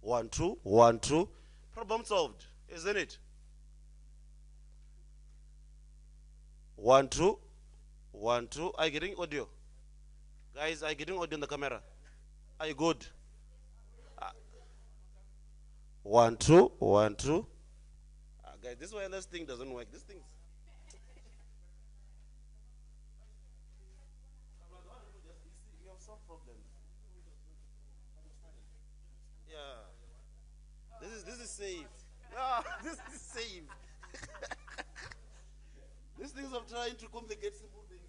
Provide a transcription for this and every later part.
1 2 1 2. Problem solved, isn't it? 1 2 1 2. Are you getting audio? Guys, are you getting audio on the camera? Are you good? 1 2 1 2. Guys, this wireless thing doesn't work. This thing's. You have some problems. Yeah. This is safe. Yeah, this is safe. These things of trying to complicate simple things.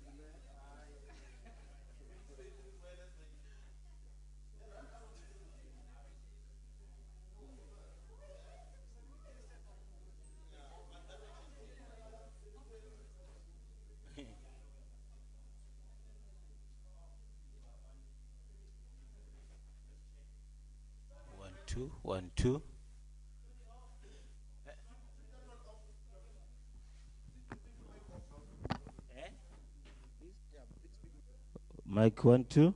1 2. Mic 1 2.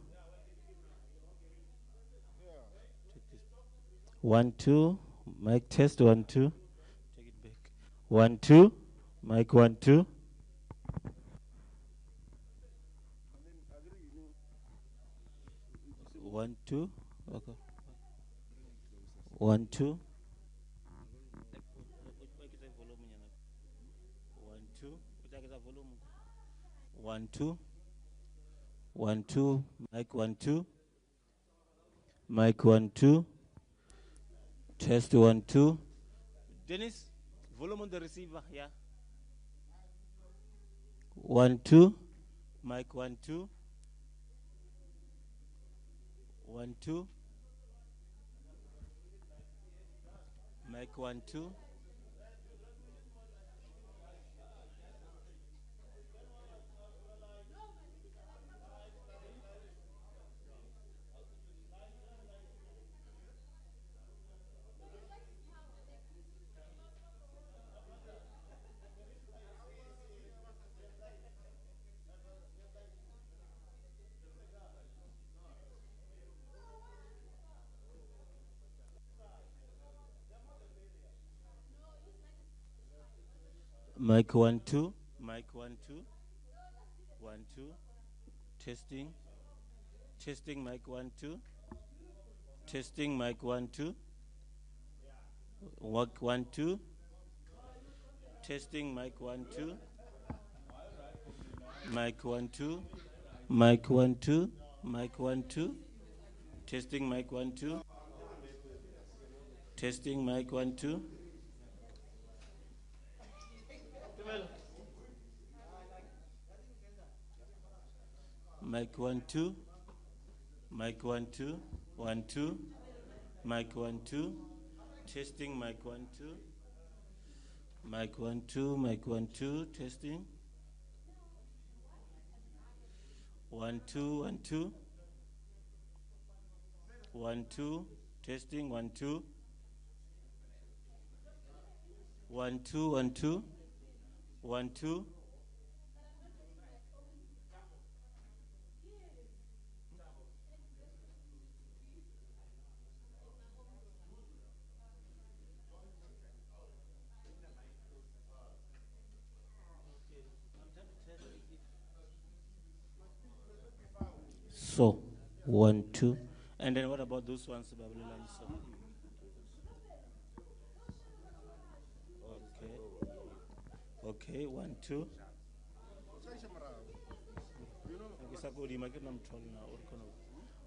1 2. Mic test 1 2. Take it back. 1 2. Mic 1 2. 1 2. Okay. 1 2. 1 2. 1 2. Mic 1 2. Mic 1 2. Test 1 2. Dennis, volume on the receiver, yeah. 1 2. Mic 1 2. 1 2. Mic 1 2. Mic 1 2. Mic 1 2. 1 2. Testing. Testing mic 1 2. Testing mic 1 2. Mic 1 2. Testing mic 1 2. Mic 1 2. Mic 1 2. Mic 1 2. Testing mic 1 2. Testing mic 1 2. Mic 1 2. Mic 1 2. 1 2. Mic 1 2. Testing mic 1 2. Mic 1 2. Mic 1 2. Testing. 1 2 1 2. 1 2. Testing 1 2. 1 2 1 2. 1 2. So 1 2. And then what about those ones, Babylon? So okay, 1 2.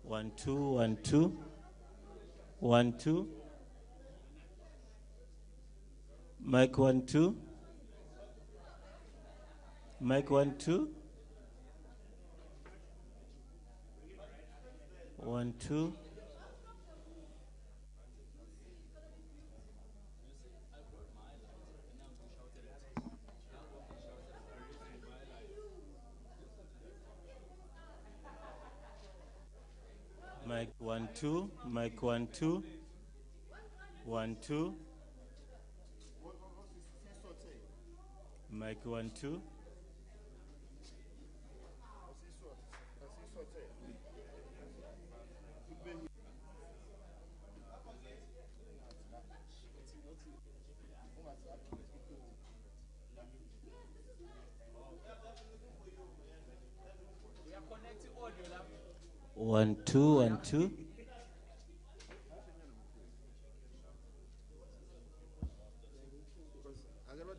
1 2 1 2. 1 2. Mic 1 2. Mic 1 2. 1 2. Mic 1 2. Mic 1 2. 1 2. Mic 1 2. One, two, one, two.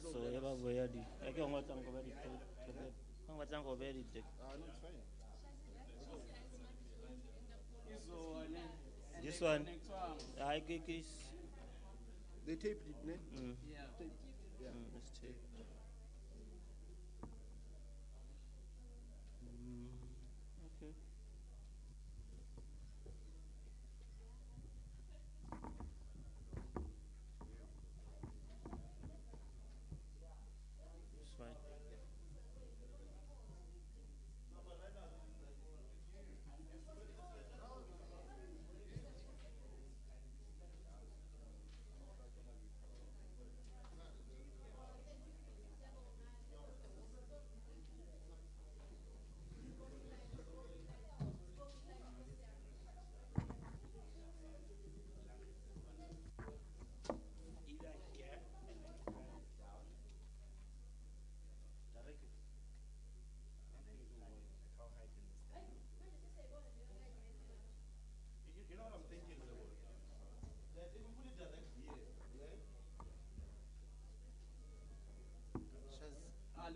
So eba boyadi. Ake ngwatang go bedi. Ngwatang go bedi. This one. I think is. They taped it, ne? Yeah. Let's take. Okay. It's fine. You know what I'm thinking? That if you put it direct here, yeah? How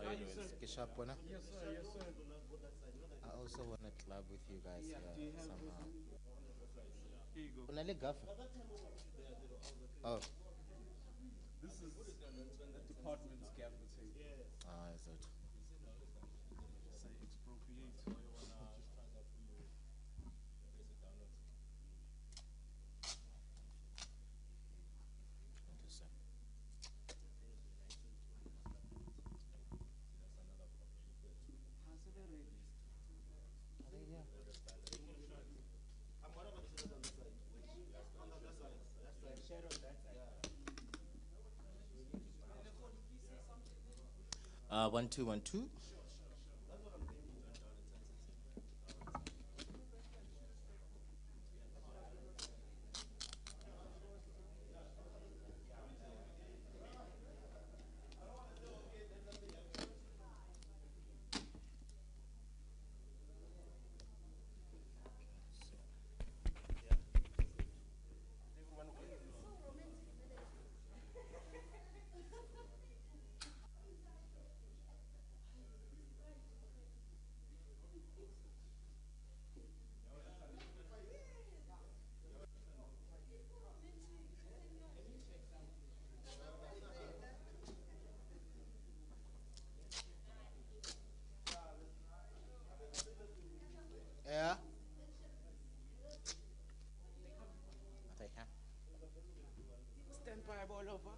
are you doing? Kishapona? Yes, sir, yes, sir. I also want to club with you guys Yeah, do you have somehow. Here you go. Unale gafa? Oh, This is the department's gaffer tape. is it? Say expropriate. Interesting. Are they here? What about this on this side? On the other side. That side. 1 2 1 2. Yeah. Are they here? Stand by all over.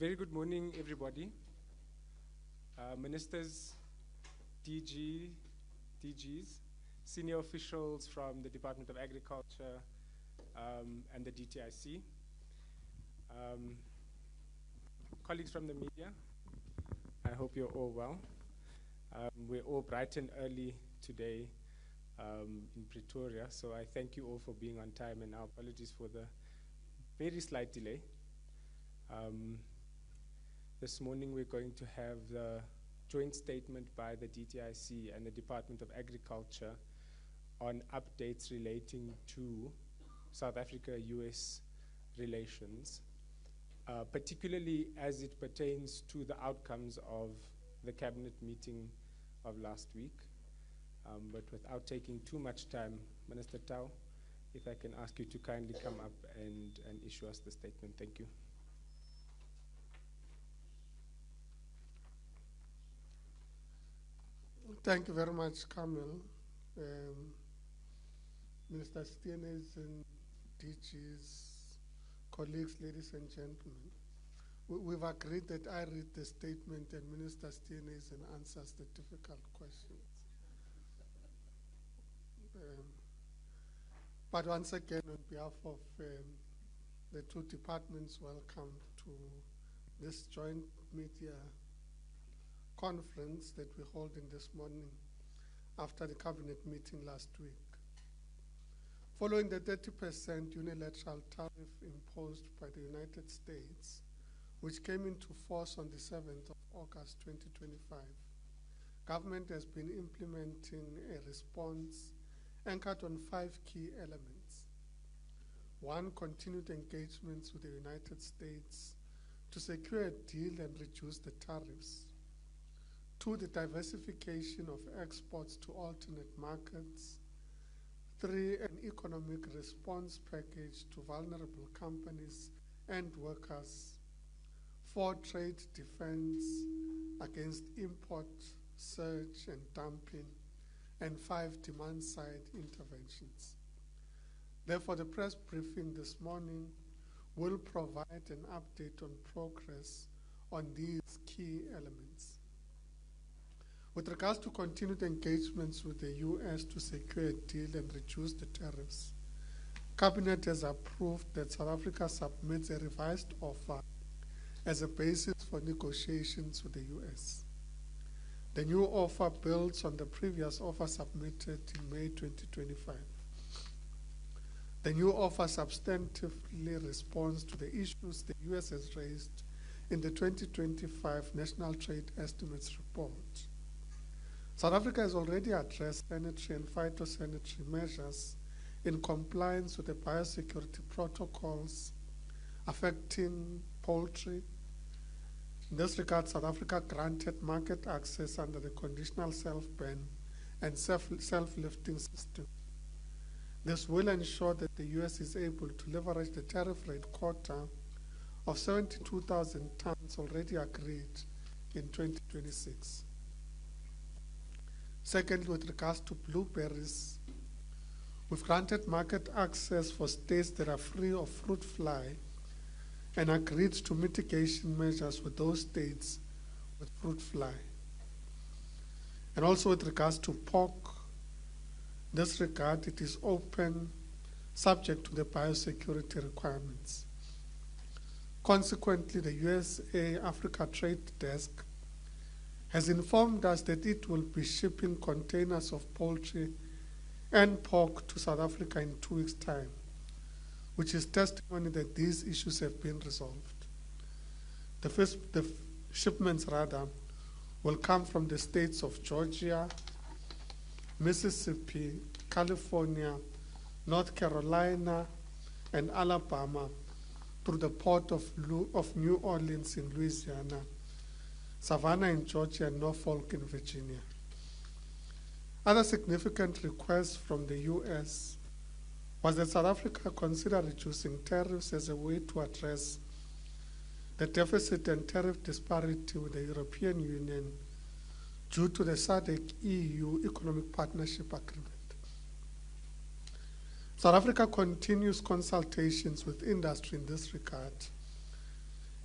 Very good morning, everybody. Ministers, DGs, senior officials from the Department of Agriculture and the DTIC, colleagues from the media, I hope you're all well. We're all bright and early today in Pretoria, so I thank you all for being on time, and our apologies for the very slight delay. This morning we're going to have the joint statement by the DTIC and the Department of Agriculture on updates relating to South Africa-US relations, particularly as it pertains to the outcomes of the cabinet meeting of last week. But without taking too much time, Minister Tau, if I can ask you to kindly come up and issue us the statement. Thank you. Thank you very much, Kamil. Minister Steenhuisen, DGs, colleagues, ladies and gentlemen. We've agreed that I read the statement and Minister Steenhuisen answers the difficult questions. But once again, on behalf of the two departments, welcome to this joint media conference that we're holding this morning after the cabinet meeting last week. Following the 30% unilateral tariff imposed by the United States, which came into force on the 7th of August 2025, government has been implementing a response anchored on 5 key elements. 1, continued engagements with the United States to secure a deal and reduce the tariffs. 2, the diversification of exports to alternate markets. 3, an economic response package to vulnerable companies and workers. 4, trade defense against import surge and dumping. And 5, demand-side interventions. Therefore, the press briefing this morning will provide an update on progress on these key elements. With regards to continued engagements with the U.S. to secure a deal and reduce the tariffs, Cabinet has approved that South Africa submits a revised offer as a basis for negotiations with the U.S. The new offer builds on the previous offer submitted in May 2025. The new offer substantively responds to the issues the U.S. has raised in the 2025 National Trade Estimates Report. South Africa has already addressed sanitary and phytosanitary measures in compliance with the biosecurity protocols affecting poultry. In this regard, South Africa granted market access under the conditional self-ban and self-lifting system. This will ensure that the U.S. is able to leverage the tariff rate quota of 72,000 tons already agreed in 2026. Secondly, with regards to blueberries, we've granted market access for states that are free of fruit fly and agreed to mitigation measures with those states with fruit fly. And also with regards to pork, in this regard, it is open, subject to the biosecurity requirements. Consequently, the USA Africa Trade Desk has informed us that it will be shipping containers of poultry and pork to South Africa in 2 weeks' time, which is testimony that these issues have been resolved. The shipments will come from the states of Georgia, Mississippi, California, North Carolina, and Alabama through the port of New Orleans in Louisiana, Savannah in Georgia, and Norfolk in Virginia. Other significant requests from the U.S. was that South Africa consider reducing tariffs as a way to address the deficit and tariff disparity with the European Union due to the SADC-EU Economic Partnership Agreement. South Africa continues consultations with industry in this regard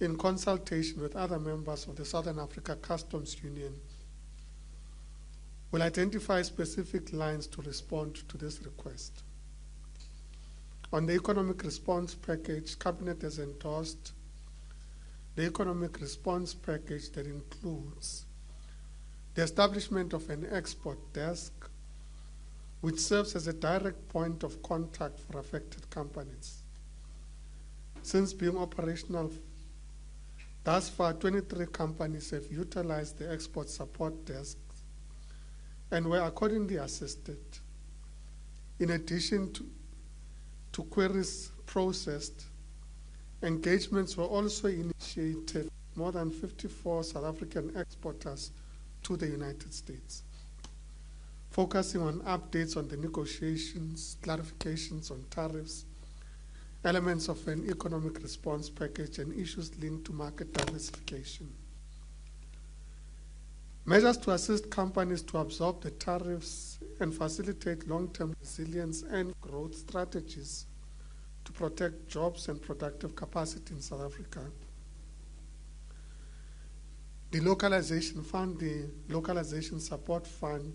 in consultation with other members of the Southern Africa Customs Union, will identify specific lines to respond to this request. On the economic response package, Cabinet has endorsed the economic response package that includes the establishment of an export desk, which serves as a direct point of contact for affected companies. Since being operational thus far, 23 companies have utilized the export support desk and were accordingly assisted. In addition to queries processed, engagements were also initiated with more than 54 South African exporters to the United States, focusing on updates on the negotiations, clarifications on tariffs, elements of an economic response package, and issues linked to market diversification. Measures to assist companies to absorb the tariffs and facilitate long-term resilience and growth strategies to protect jobs and productive capacity in South Africa. The Localization Fund, the Localization Support Fund,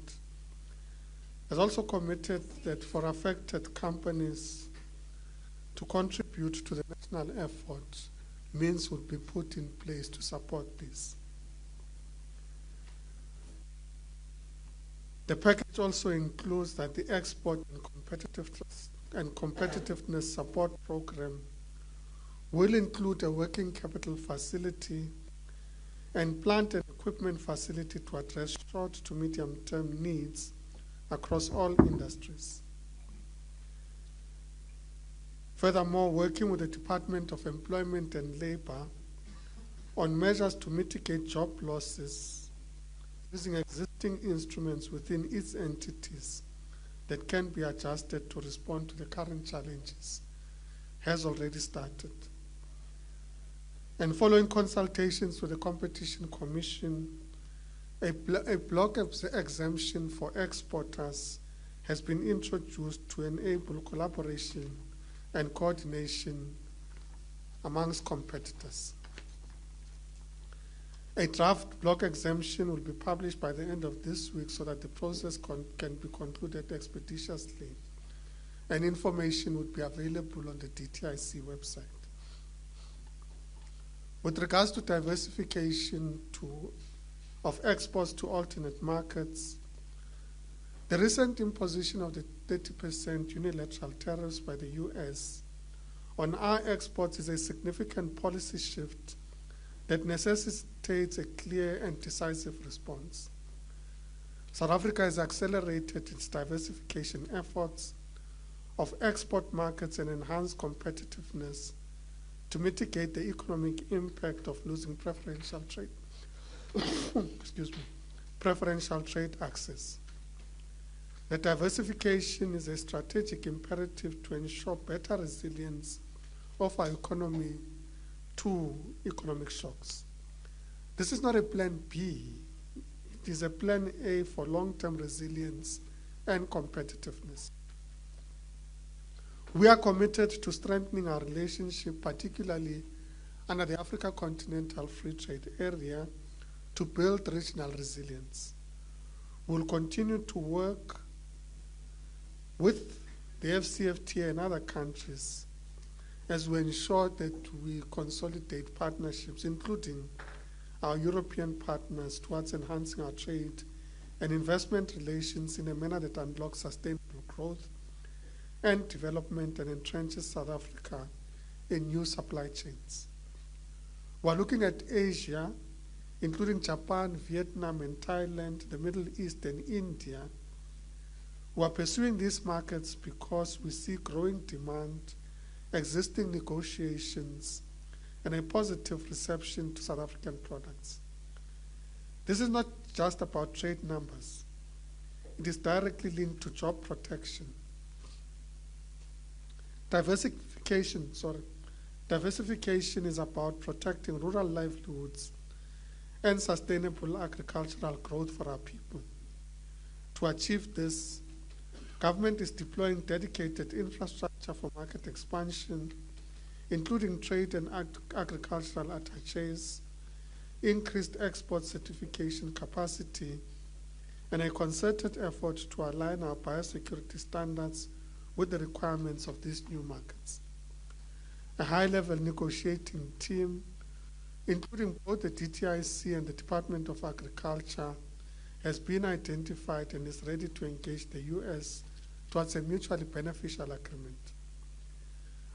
has also committed that for affected companies to contribute to the national effort, means would be put in place to support this. The package also includes that the Export and Competitiveness Support Program will include a working capital facility and plant and equipment facility to address short to medium-term needs across all industries. Furthermore, working with the Department of Employment and Labor on measures to mitigate job losses using existing instruments within its entities that can be adjusted to respond to the current challenges has already started. And following consultations with the Competition Commission, a block exemption for exporters has been introduced to enable collaboration and coordination amongst competitors. A draft block exemption will be published by the end of this week so that the process can be concluded expeditiously, and information would be available on the DTIC website. With regards to diversification of exports to alternate markets, the recent imposition of the 30% unilateral tariffs by the US on our exports is a significant policy shift that necessitates a clear and decisive response. South Africa has accelerated its diversification efforts of export markets and enhanced competitiveness to mitigate the economic impact of losing preferential trade preferential trade access. The diversification is a strategic imperative to ensure better resilience of our economy to economic shocks. This is not a plan B, it is a plan A for long-term resilience and competitiveness. We are committed to strengthening our relationship, particularly under the Africa Continental Free Trade Area, to build regional resilience. We'll continue to work with the FCFTA and other countries as we ensure that we consolidate partnerships, including our European partners, towards enhancing our trade and investment relations in a manner that unlocks sustainable growth and development and entrenches South Africa in new supply chains. We're looking at Asia, including Japan, Vietnam, and Thailand, the Middle East, and India. We are pursuing these markets because we see growing demand, existing negotiations, and a positive reception to South African products. This is not just about trade numbers. It is directly linked to job protection. Diversification is about protecting rural livelihoods and sustainable agricultural growth for our people. To achieve this, government is deploying dedicated infrastructure for market expansion, including trade and agricultural attaches, increased export certification capacity, and a concerted effort to align our biosecurity standards with the requirements of these new markets. A high-level negotiating team, including both the DTIC and the Department of Agriculture, has been identified and is ready to engage the US towards a mutually beneficial agreement.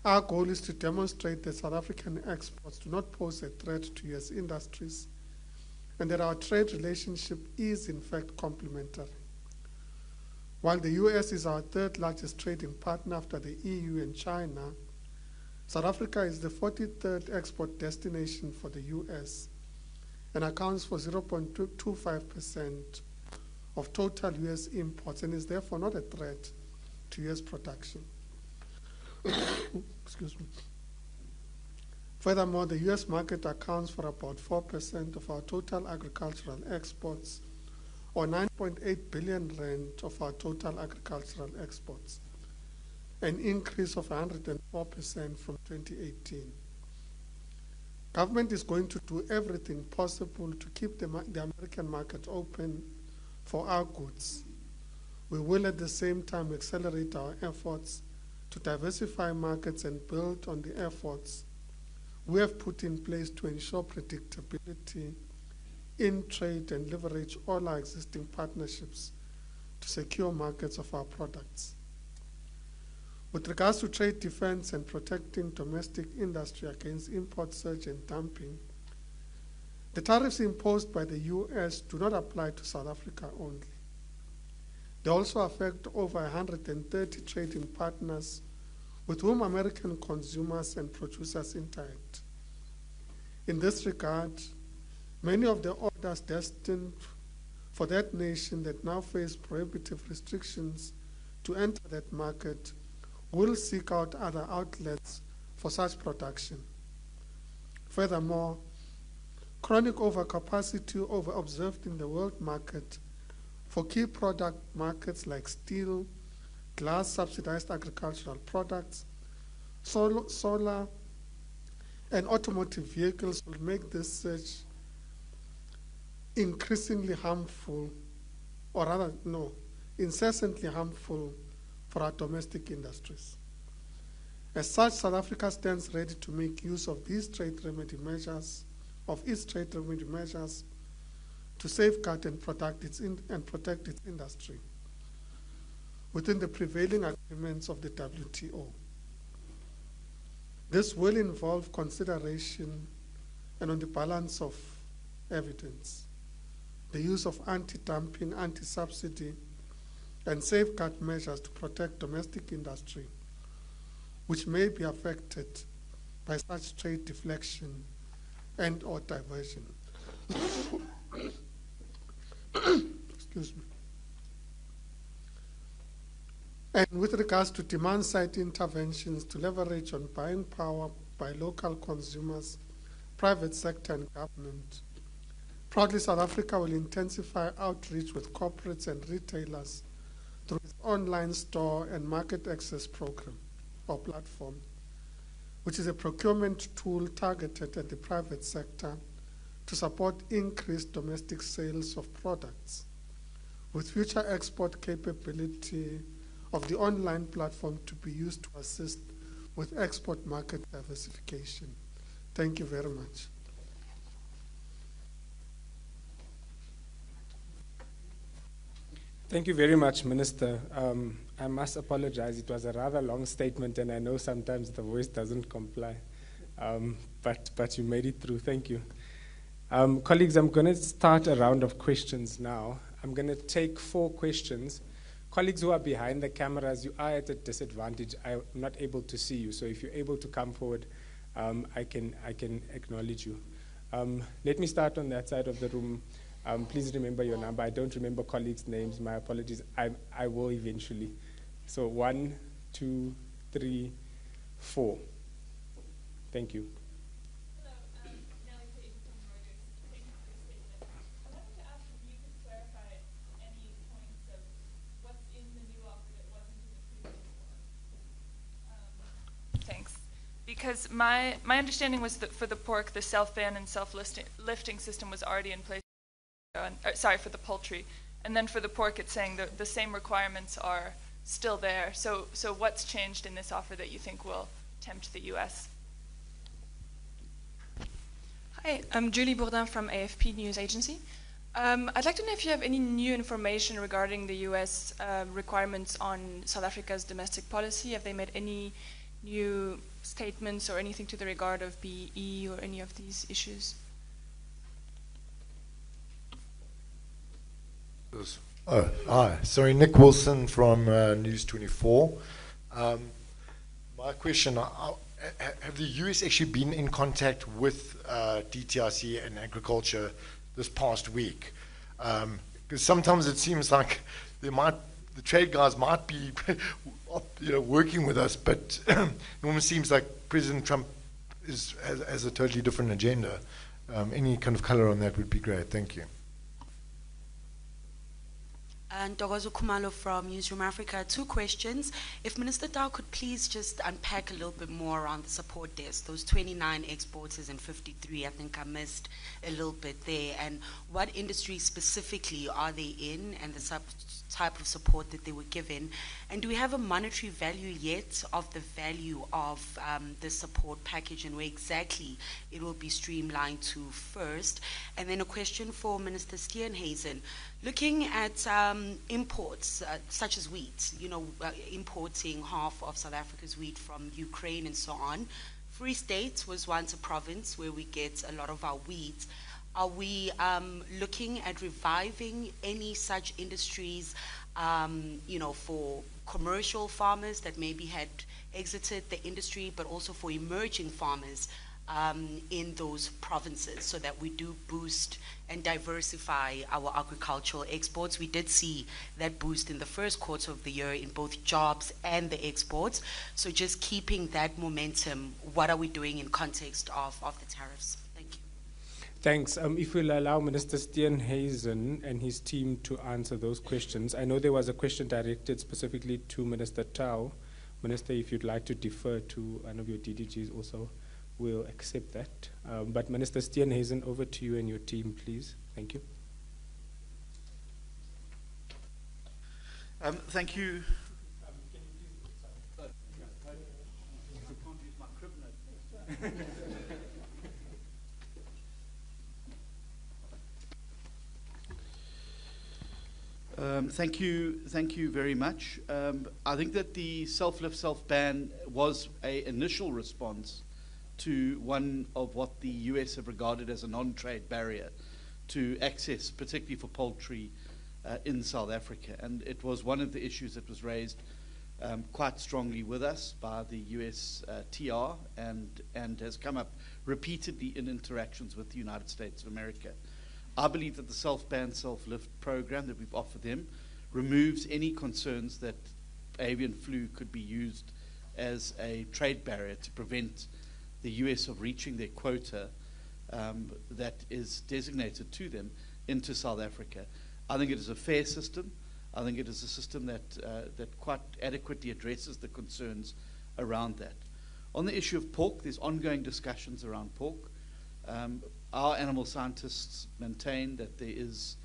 Our goal is to demonstrate that South African exports do not pose a threat to US industries and that our trade relationship is in fact complementary. While the US is our third largest trading partner after the EU and China, South Africa is the 43rd export destination for the US and accounts for 0.25% of total US imports and is therefore not a threat to US production. Excuse me. Furthermore, the US market accounts for about 4% of our total agricultural exports, or 9.8 billion rand of our total agricultural exports, an increase of 104% from 2018. Government is going to do everything possible to keep the American market open for our goods. We will at the same time accelerate our efforts to diversify markets and build on the efforts we have put in place to ensure predictability in trade and leverage all our existing partnerships to secure markets of our products. With regards to trade defense and protecting domestic industry against import surge and dumping, the tariffs imposed by the US do not apply to South Africa only. They also affect over 130 trading partners with whom American consumers and producers interact. In this regard, many of the orders destined for that nation that now face prohibitive restrictions to enter that market will seek out other outlets for such production. Furthermore, chronic overcapacity observed in the world market for key product markets like steel, glass, subsidized agricultural products, solar, and automotive vehicles will make this surge increasingly harmful, or rather, no, incessantly harmful for our domestic industries. As such, South Africa stands ready to make use of these trade remedy measures, to safeguard and protect its industry within the prevailing agreements of the WTO. This will involve consideration and on the balance of evidence, the use of anti-dumping, anti-subsidy, and safeguard measures to protect domestic industry, which may be affected by such trade deflection and or diversion. Excuse me. And with regards to demand-side interventions to leverage on buying power by local consumers, private sector and government, proudly South Africa will intensify outreach with corporates and retailers through its online store and market access program or platform, which is a procurement tool targeted at the private sector to support increased domestic sales of products, with future export capability of the online platform to be used to assist with export market diversification. Thank you very much. Thank you very much, Minister. I must apologize. It was a rather long statement, and I know sometimes the voice doesn't comply, but you made it through. Thank you. Colleagues, I'm going to start a round of questions now. I'm going to take 4 questions. Colleagues who are behind the cameras, you are at a disadvantage. I'm not able to see you, so if you're able to come forward, I can acknowledge you. Let me start on that side of the room. Please remember your number. I don't remember colleagues' names. My apologies. I will eventually. So 1, 2, 3, 4. Thank you. because my understanding was that for the pork, the self-ban and self-lifting system was already in place. Sorry, for the poultry. And then for the pork, it's saying that the same requirements are still there. So what's changed in this offer that you think will tempt the U.S.? Hi, I'm Julie Bourdin from AFP News Agency. I'd like to know if you have any new information regarding the U.S. Requirements on South Africa's domestic policy. Have they made any new statements or anything to the regard of BEE or any of these issues? Oh, hi. Sorry, Nick Wilson from News 24. My question, have the US actually been in contact with DTRC and agriculture this past week? Because sometimes it seems like the trade guys might be working with us, but it almost seems like President Trump has a totally different agenda. Any kind of color on that would be great. Thank you. And Ntokozo Khumalo from Newsroom Africa. 2 questions. If Minister Tau could please just unpack a little bit more around the support desk, those 29 exporters and 53, I think I missed a little bit there. And what industry specifically are they in and the type of support that they were given? And do we have a monetary value yet of the value of the support package and where exactly it will be streamlined to first? And then a question for Minister Steenhuisen. Looking at imports such as wheat, importing half of South Africa's wheat from Ukraine and so on. Free State was once a province where we get a lot of our wheat. Are we looking at reviving any such industries, for commercial farmers that maybe had exited the industry, but also for emerging farmers in those provinces so that we do boost and diversify our agricultural exports? We did see that boost in the first quarter of the year in both jobs and the exports. So just keeping that momentum, what are we doing in context of the tariffs? Thank you. Thanks. If we'll allow Minister Steenhuisen and his team to answer those questions. I know there was a question directed specifically to Minister Tau. Minister, if you'd like to defer to one of your DDGs also, we'll accept that. But Minister Steenhuisen, over to you and your team, please. Thank you. Thank you. Thank you very much. I think that the self-lift, self-ban was an initial response to one of what the US have regarded as a non-trade barrier to access, particularly for poultry in South Africa. And it was one of the issues that was raised quite strongly with us by the US TR and has come up repeatedly in interactions with the United States of America. I believe that the self-ban, self-lift program that we've offered them removes any concerns that avian flu could be used as a trade barrier to prevent the US of reaching their quota that is designated to them into South Africa. I think it is a fair system. I think it is a system that quite adequately addresses the concerns around that. On the issue of pork, there's ongoing discussions around pork. Our animal scientists maintain that there is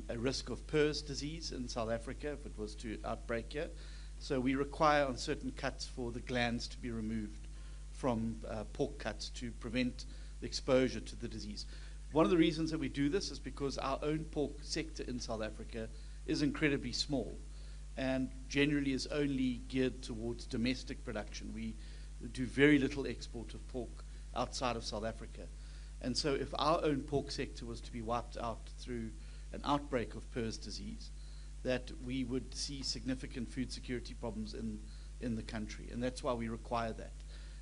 a risk of PRRS disease in South Africa if it was to outbreak here. So we require on certain cuts for the glands to be removed from pork cuts to prevent the exposure to the disease. One of the reasons that we do this is because our own pork sector in South Africa is incredibly small and generally is only geared towards domestic production. We do very little export of pork outside of South Africa. And so if our own pork sector was to be wiped out through an outbreak of PRRS disease, that we would see significant food security problems in the country. And that's why we require that.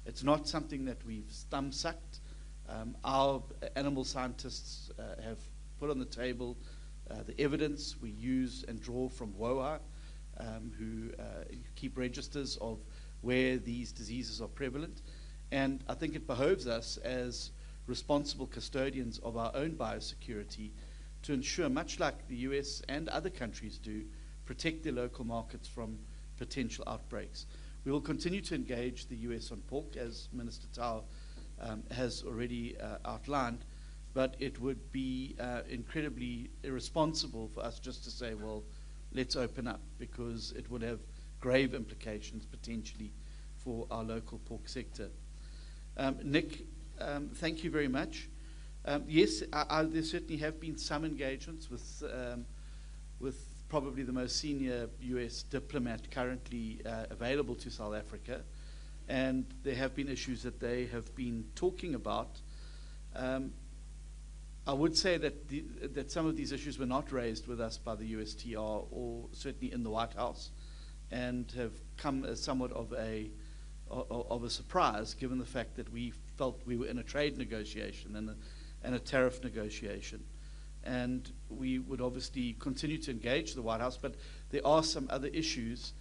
It's not something that we've thumb-sucked. Our animal scientists have put on the table the evidence we use and draw from WOA, who keep registers of where these diseases are prevalent. And I think it behoves us as responsible custodians of our own biosecurity to ensure, much like the US and other countries do, protect their local markets from potential outbreaks. We will continue to engage the US on pork, as Minister Tau has already outlined, but it would be incredibly irresponsible for us just to say, well, let's open up, because it would have grave implications potentially for our local pork sector. Nick, thank you very much. Yes, there certainly have been some engagements with probably the most senior US diplomat currently available to South Africa, and there have been issues that they have been talking about. I would say that some of these issues were not raised with us by the USTR, or certainly in the White House, and have come as somewhat of a surprise, given the fact that we felt we were in a trade negotiation and a tariff negotiation. And we would obviously continue to engage the White House, but there are some other issues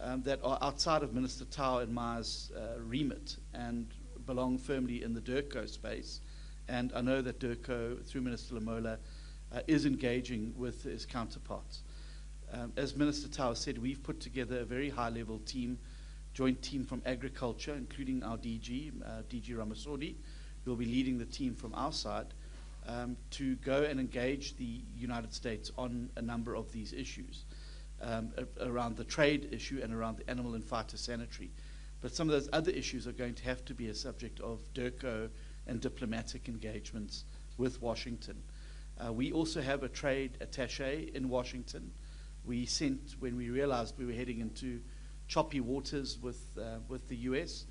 that are outside of Minister Tau and Ma's remit and belong firmly in the DIRCO space. And I know that DIRCO, through Minister Lamola, is engaging with his counterparts. As Minister Tau said, we've put together a very high-level team, joint team from agriculture, including our DG, DG Ramasodi, who will be leading the team from our side, to go and engage the United States on a number of these issues, around the trade issue and around the animal and phytosanitary. But some of those other issues are going to have to be a subject of DIRCO and diplomatic engagements with Washington. We also have a trade attaché in Washington. We sent, when we realized we were heading into choppy waters with the US,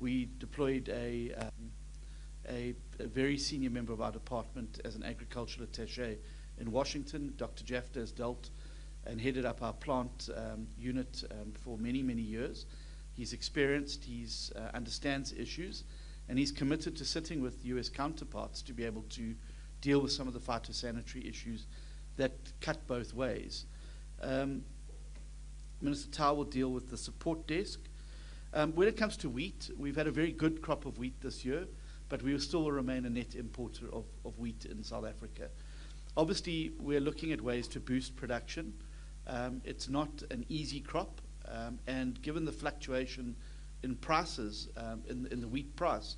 we deployed a very senior member of our department as an agricultural attaché in Washington. Dr. Jafta has dealt and headed up our plant unit for many, many years. He's experienced, he understands issues, and he's committed to sitting with US counterparts to be able to deal with some of the phytosanitary issues that cut both ways. Minister Tau will deal with the support desk. When it comes to wheat, we've had a very good crop of wheat this year, but we will still remain a net importer of wheat in South Africa. Obviously, we're looking at ways to boost production. It's not an easy crop, and given the fluctuation in prices, in the wheat price,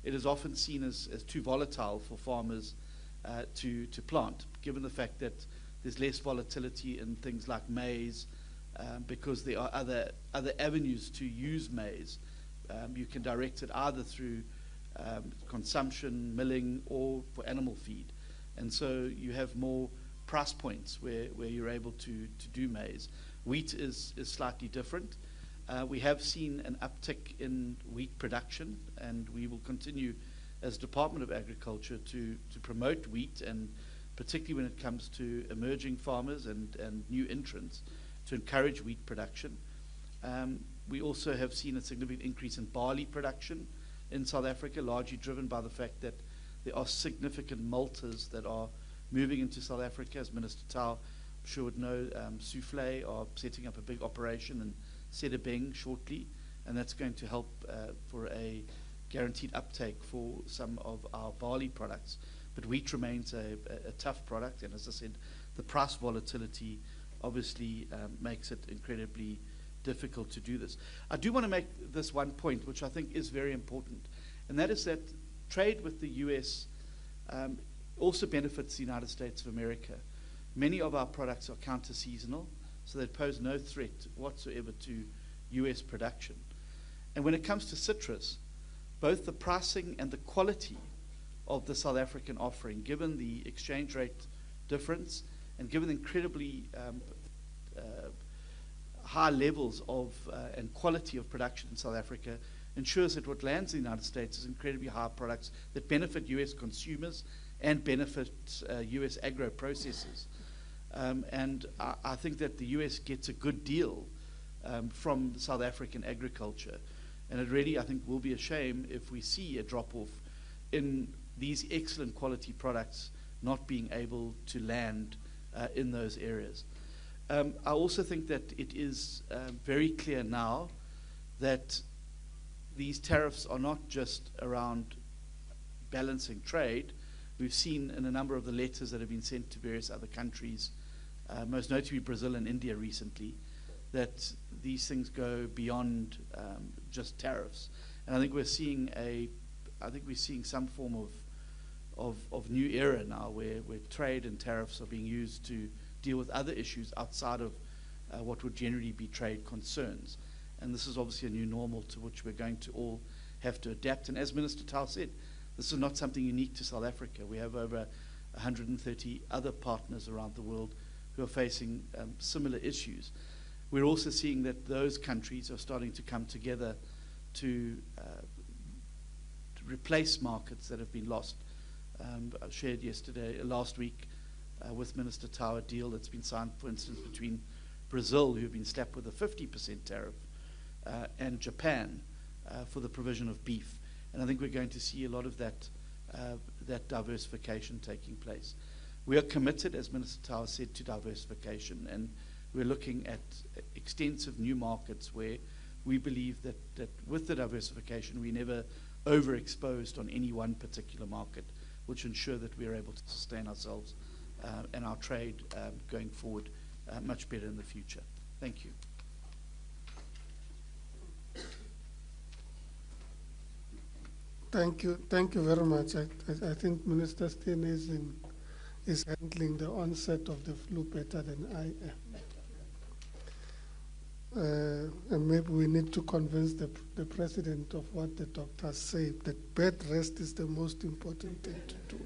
it is often seen as too volatile for farmers to plant, given the fact that there's less volatility in things like maize, because there are other avenues to use maize. You can direct it either through consumption, milling, or for animal feed. And so you have more price points where you're able to do maize. Wheat is slightly different. We have seen an uptick in wheat production, and we will continue as Department of Agriculture to promote wheat, and particularly when it comes to emerging farmers and new entrants, to encourage wheat production. We also have seen a significant increase in barley production in South Africa, largely driven by the fact that there are significant malters that are moving into South Africa. As Minister Tau, I'm sure would know, Soufflet are setting up a big operation in Sedibeng shortly, and that's going to help for a guaranteed uptake for some of our barley products. But wheat remains a tough product, and as I said, the price volatility obviously makes it incredibly difficult to do this. I do want to make this one point, which I think is very important, and that is that trade with the US also benefits the United States of America. Many of our products are counter-seasonal, so they pose no threat whatsoever to US production. And when it comes to citrus, both the pricing and the quality of the South African offering, given the exchange rate difference and given the incredibly high levels of and quality of production in South Africa, ensures that what lands in the United States is incredibly high products that benefit US consumers and benefit US agro processors. And I think that the US gets a good deal from South African agriculture. And it really, I think, will be a shame if we see a drop-off in these excellent quality products not being able to land in those areas. I also think that it is very clear now that these tariffs are not just around balancing trade. We've seen in a number of the letters that have been sent to various other countries, most notably Brazil and India recently, that these things go beyond just tariffs. And I think we're seeing some form of new era now where trade and tariffs are being used to deal with other issues outside of what would generally be trade concerns. And this is obviously a new normal to which we're going to all have to adapt. And as Minister Tau said, this is not something unique to South Africa. We have over 130 other partners around the world who are facing similar issues. We're also seeing that those countries are starting to come together to replace markets that have been lost. I shared last week with Minister Tau a deal that's been signed, for instance, between Brazil, who've been slapped with a 50% tariff, and Japan for the provision of beef. And I think we're going to see a lot of that diversification taking place. We are committed, as Minister Tau said, to diversification, and we're looking at extensive new markets where we believe that with the diversification, we're never overexposed on any one particular market, which ensure that we're able to sustain ourselves and our trade going forward much better in the future. Thank you. Thank you very much. I think Minister Steenhuisen is handling the onset of the flu better than I am. And maybe we need to convince the president of what the doctors say, that bed rest is the most important thing to do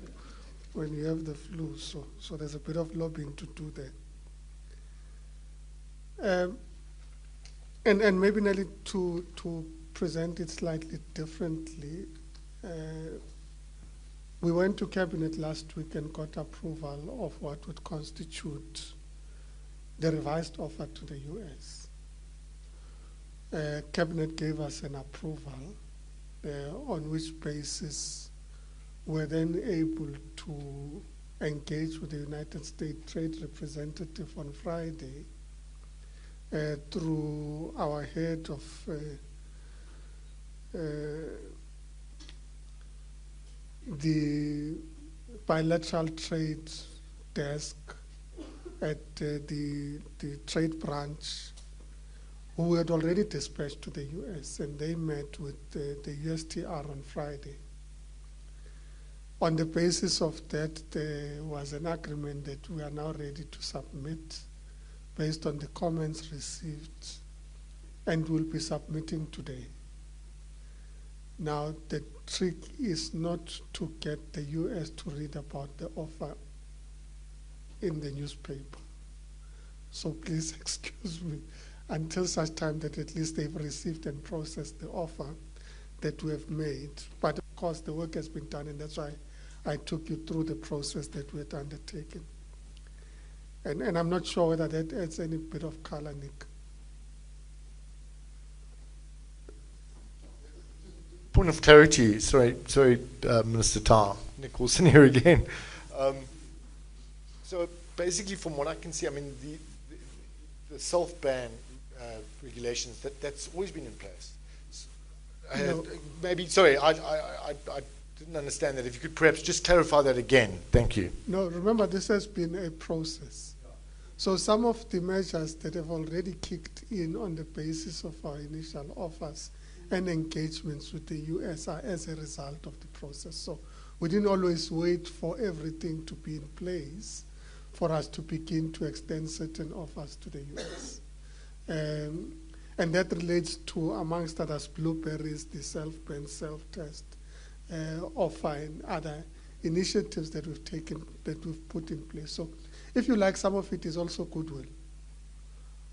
when you have the flu. So there's a bit of lobbying to do there. And maybe Nelly, to present it slightly differently, we went to Cabinet last week and got approval of what would constitute the revised offer to the US. Cabinet gave us an approval on which basis we're then able to engage with the United States Trade Representative on Friday through our head of the bilateral trade desk at the trade branch, who had already dispatched to the US, and they met with the USTR on Friday. On the basis of that, there was an agreement that we are now ready to submit based on the comments received, and will be submitting today. Now, the trick is not to get the US to read about the offer in the newspaper. So please excuse me until such time that at least they've received and processed the offer that we have made. But of course, the work has been done, and that's why I took you through the process that we had undertaken. And I'm not sure whether that adds any bit of color, Nick. Point of clarity, sorry, Minister Tau, Nick Wilson here again. So basically, from what I can see, I mean, the self-ban regulations, that's always been in place. No. Maybe, sorry, I didn't understand that. If you could perhaps just clarify that again. Thank you. No, remember, this has been a process. So some of the measures that have already kicked in on the basis of our initial offers and engagements with the US are as a result of the process. So we didn't always wait for everything to be in place for us to begin to extend certain offers to the US. And that relates to, amongst others, blueberries, the self-ban, self-test offer, and other initiatives that we've taken, that we've put in place. So if you like, some of it is also goodwill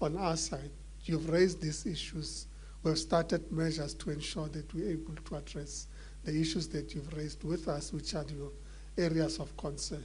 on our side. You've raised these issues. We've started measures to ensure that we're able to address the issues that you've raised with us, which are your areas of concern.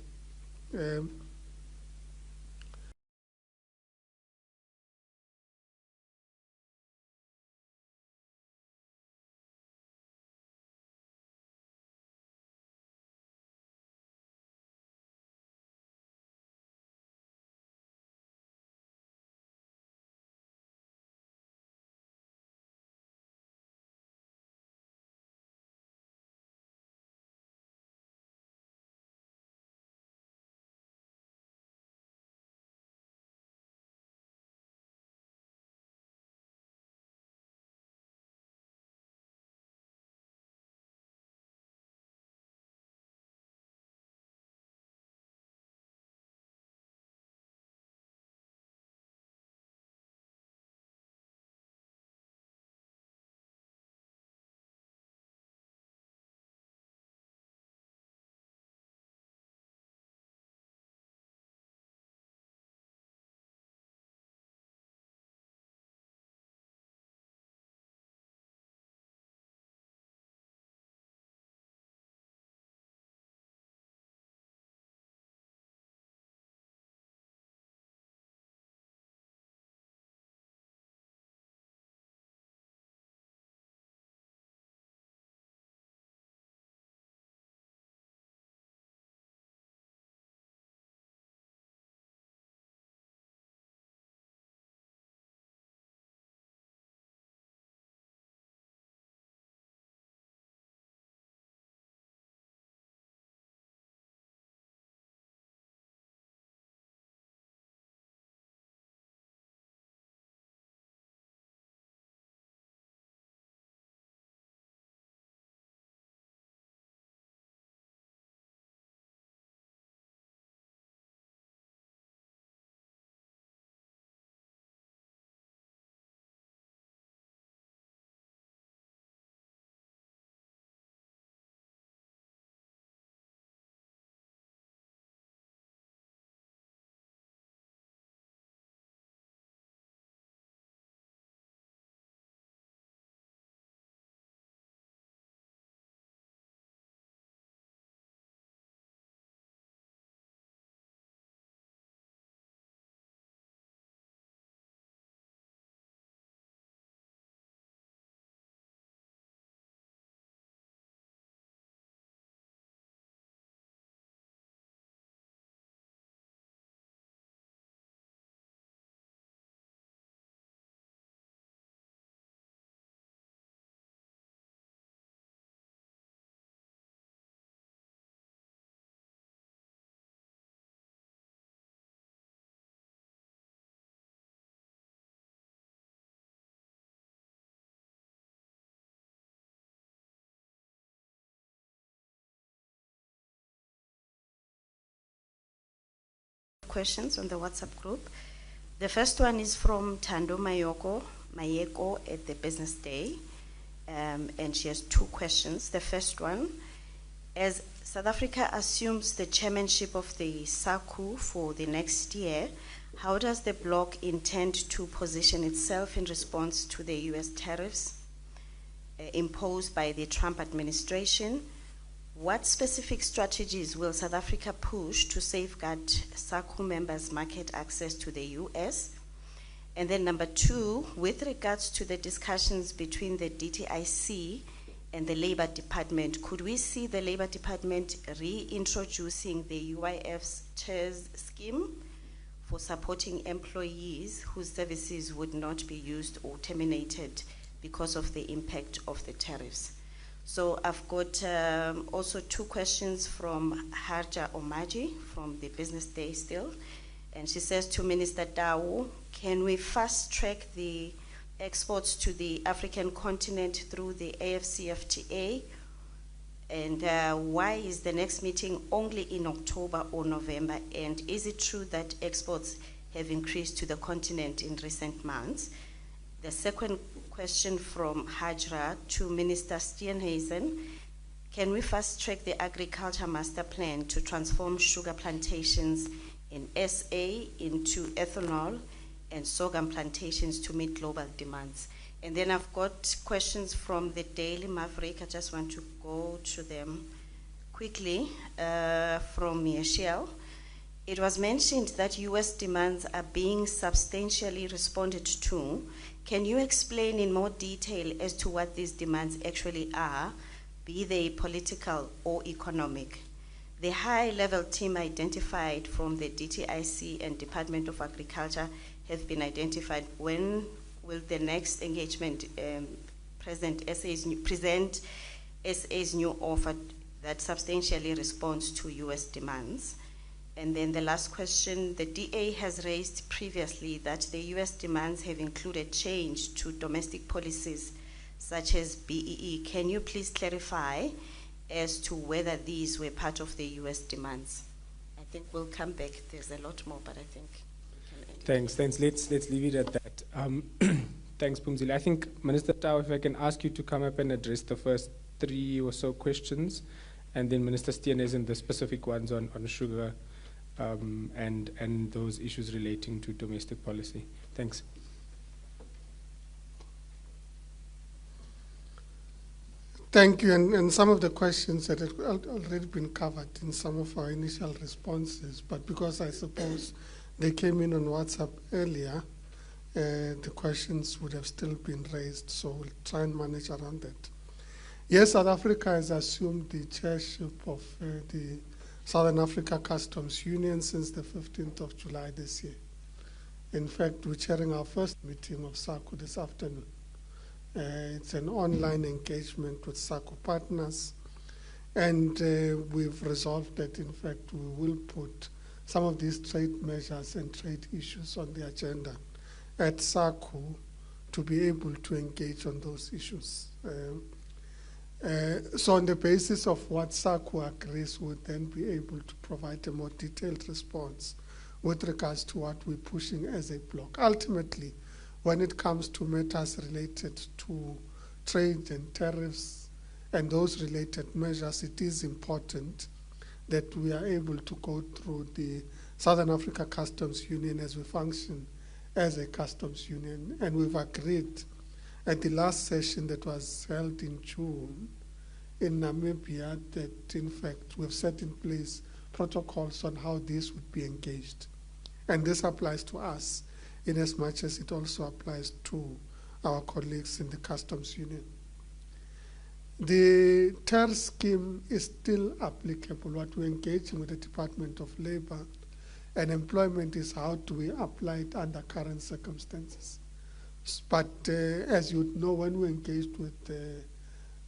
questions on the WhatsApp group. The first one is from Tando Mayeko at the Business Day, and she has two questions. The first one, as South Africa assumes the chairmanship of the SACU for the next year, how does the bloc intend to position itself in response to the US tariffs imposed by the Trump administration? What specific strategies will South Africa push to safeguard SACU members' market access to the US? And then number two, with regards to the discussions between the DTIC and the Labour Department, could we see the Labour Department reintroducing the UIF's TERS scheme for supporting employees whose services would not be used or terminated because of the impact of the tariffs? So I've got also two questions from Harja Omaji from the Business Day still. And she says to Minister Tau, can we fast track the exports to the African continent through the AfCFTA? And why is the next meeting only in October or November? And is it true that exports have increased to the continent in recent months? The second question from Hajra to Minister Steenhuisen, can we fast track the agriculture master plan to transform sugar plantations in SA into ethanol and sorghum plantations to meet global demands? And then I've got questions from the Daily Maverick. I just want to go to them quickly. From Michelle, it was mentioned that US demands are being substantially responded to. Can you explain in more detail as to what these demands actually are, be they political or economic? The high-level team identified from the DTIC and Department of Agriculture have been identified. When will the next engagement present SA's new offer that substantially responds to US demands? And then the last question, the DA has raised previously that the US demands have included change to domestic policies such as BEE. Can you please clarify as to whether these were part of the US demands? I think we'll come back. There's a lot more, but I think we can end it. Thanks. Let's leave it at that. Thanks, Pumzile. I think, Minister Tau, if I can ask you to come up and address the first three or so questions, and then Minister Steenhuisen, the specific ones on sugar and those issues relating to domestic policy. Thanks. Thank you. And some of the questions that have already been covered in some of our initial responses, but because I suppose they came in on WhatsApp earlier, the questions would have still been raised, so we'll try and manage around that. Yes, South Africa has assumed the chairship of the Southern Africa Customs Union since the 15th of July this year. In fact, we're chairing our first meeting of SACU this afternoon. It's an online engagement with SACU partners, and we've resolved that, in fact, we will put some of these trade measures and trade issues on the agenda at SACU to be able to engage on those issues. So on the basis of what SACU agrees, would then be able to provide a more detailed response with regards to what we're pushing as a bloc. Ultimately, when it comes to matters related to trade and tariffs and those related measures, it is important that we are able to go through the Southern Africa Customs Union as we function as a customs union. And we've agreed at the last session that was held in June in Namibia that, in fact, we've set in place protocols on how this would be engaged. And this applies to us in as much as it also applies to our colleagues in the customs union. The TERS scheme is still applicable. What we're engaging with the Department of Labor and Employment is how do we apply it under current circumstances. But as you know, when we engaged with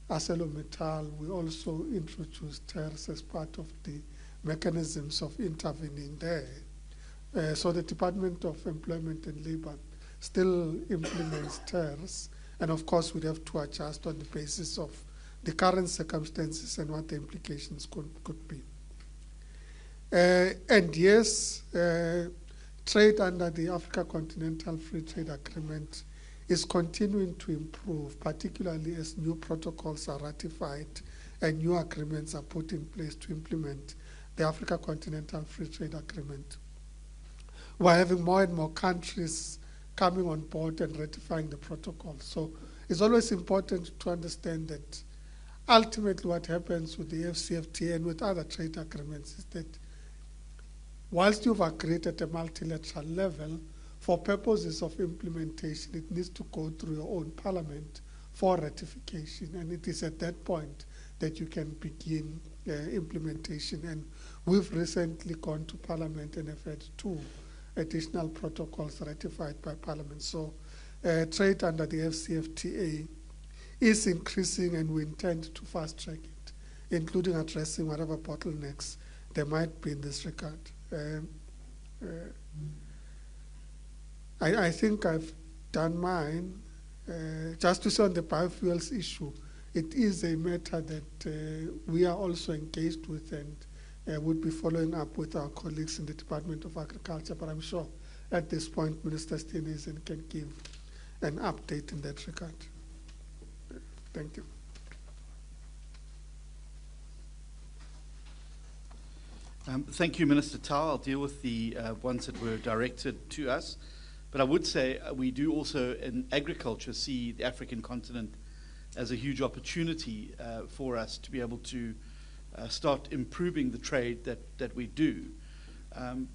ArcelorMittal, we also introduced TERS as part of the mechanisms of intervening there. So the Department of Employment and Labor still implements TERS, and of course we'd have to adjust on the basis of the current circumstances and what the implications could be. And yes, trade under the Africa Continental Free Trade Agreement is continuing to improve, particularly as new protocols are ratified and new agreements are put in place to implement the Africa Continental Free Trade Agreement. We're having more and more countries coming on board and ratifying the protocol. So it's always important to understand that ultimately what happens with the FCFTA and with other trade agreements is that whilst you've agreed at a multilateral level, for purposes of implementation, it needs to go through your own parliament for ratification. And it is at that point that you can begin implementation. And we've recently gone to parliament and have had 2 additional protocols ratified by parliament. So trade under the FCFTA is increasing, and we intend to fast track it, including addressing whatever bottlenecks there might be in this regard. I think I've done mine. Just to say on the biofuels issue, it is a matter that we are also engaged with and would be following up with our colleagues in the Department of Agriculture, but I'm sure at this point Minister Steenhuisen can give an update in that regard. Thank you. Thank you, Minister Tau. I'll deal with the ones that were directed to us. But I would say we do also in agriculture see the African continent as a huge opportunity for us to be able to start improving the trade that we do.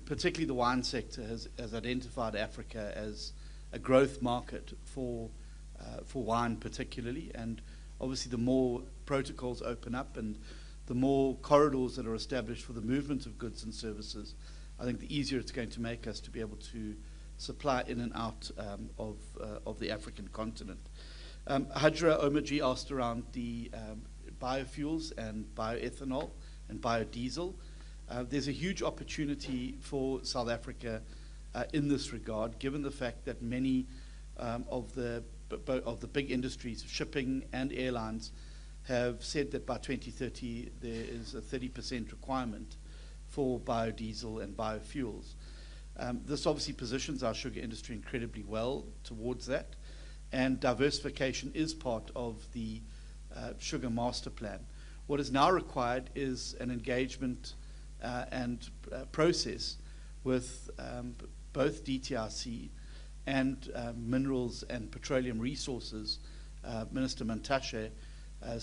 Particularly the wine sector has identified Africa as a growth market for wine particularly. And obviously the more protocols open up and the more corridors that are established for the movement of goods and services, I think the easier it's going to make us to be able to supply in and out of the African continent. Hajra Omaji asked around the biofuels and bioethanol and biodiesel. There's a huge opportunity for South Africa in this regard, given the fact that many of the big industries, shipping and airlines, have said that by 2030 there is a 30% requirement for biodiesel and biofuels. This obviously positions our sugar industry incredibly well towards that, and diversification is part of the sugar master plan. What is now required is an engagement and process with both DTRC and Minerals and Petroleum Resources, Minister Mantashe,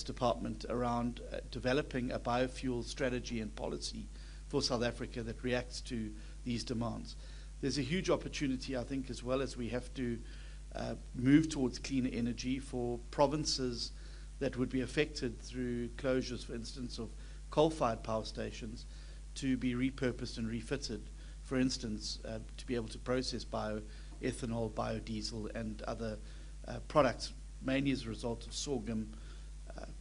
department around developing a biofuel strategy and policy for South Africa that reacts to these demands. There's a huge opportunity, I think, as well as we have to move towards cleaner energy for provinces that would be affected through closures, for instance, of coal-fired power stations to be repurposed and refitted, for instance, to be able to process bioethanol, biodiesel, and other products, mainly as a result of sorghum,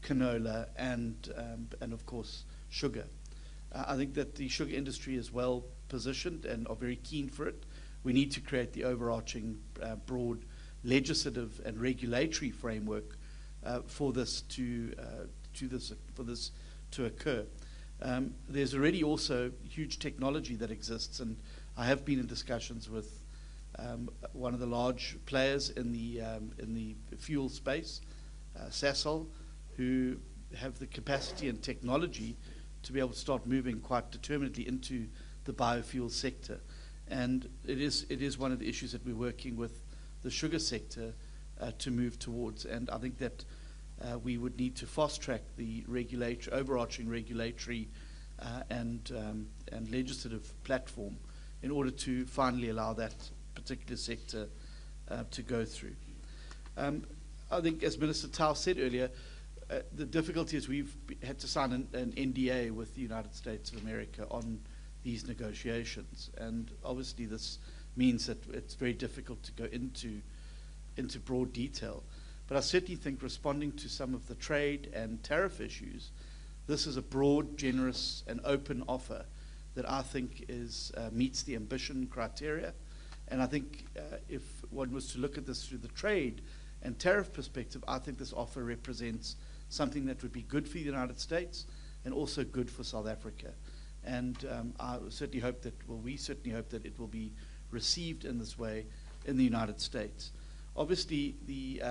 canola, and of course sugar. I think that the sugar industry is well positioned and are very keen for it. We need to create the overarching broad legislative and regulatory framework for this to occur. There's already also huge technology that exists, and I have been in discussions with one of the large players in the fuel space, Sasol, who have the capacity and technology to be able to start moving quite determinedly into the biofuel sector. And it is one of the issues that we're working with the sugar sector to move towards. And I think that we would need to fast track the overarching regulatory and legislative platform in order to finally allow that particular sector to go through. I think, as Minister Tau said earlier, the difficulty is we've had to sign an NDA with the United States of America on these negotiations, and obviously this means that it's very difficult to go into broad detail. But I certainly think, responding to some of the trade and tariff issues, this is a broad, generous, and open offer that I think meets the ambition criteria. And I think if one was to look at this through the trade and tariff perspective, I think this offer represents something that would be good for the United States and also good for South Africa. And I certainly hope that, well, we certainly hope that it will be received in this way in the United States. Obviously, the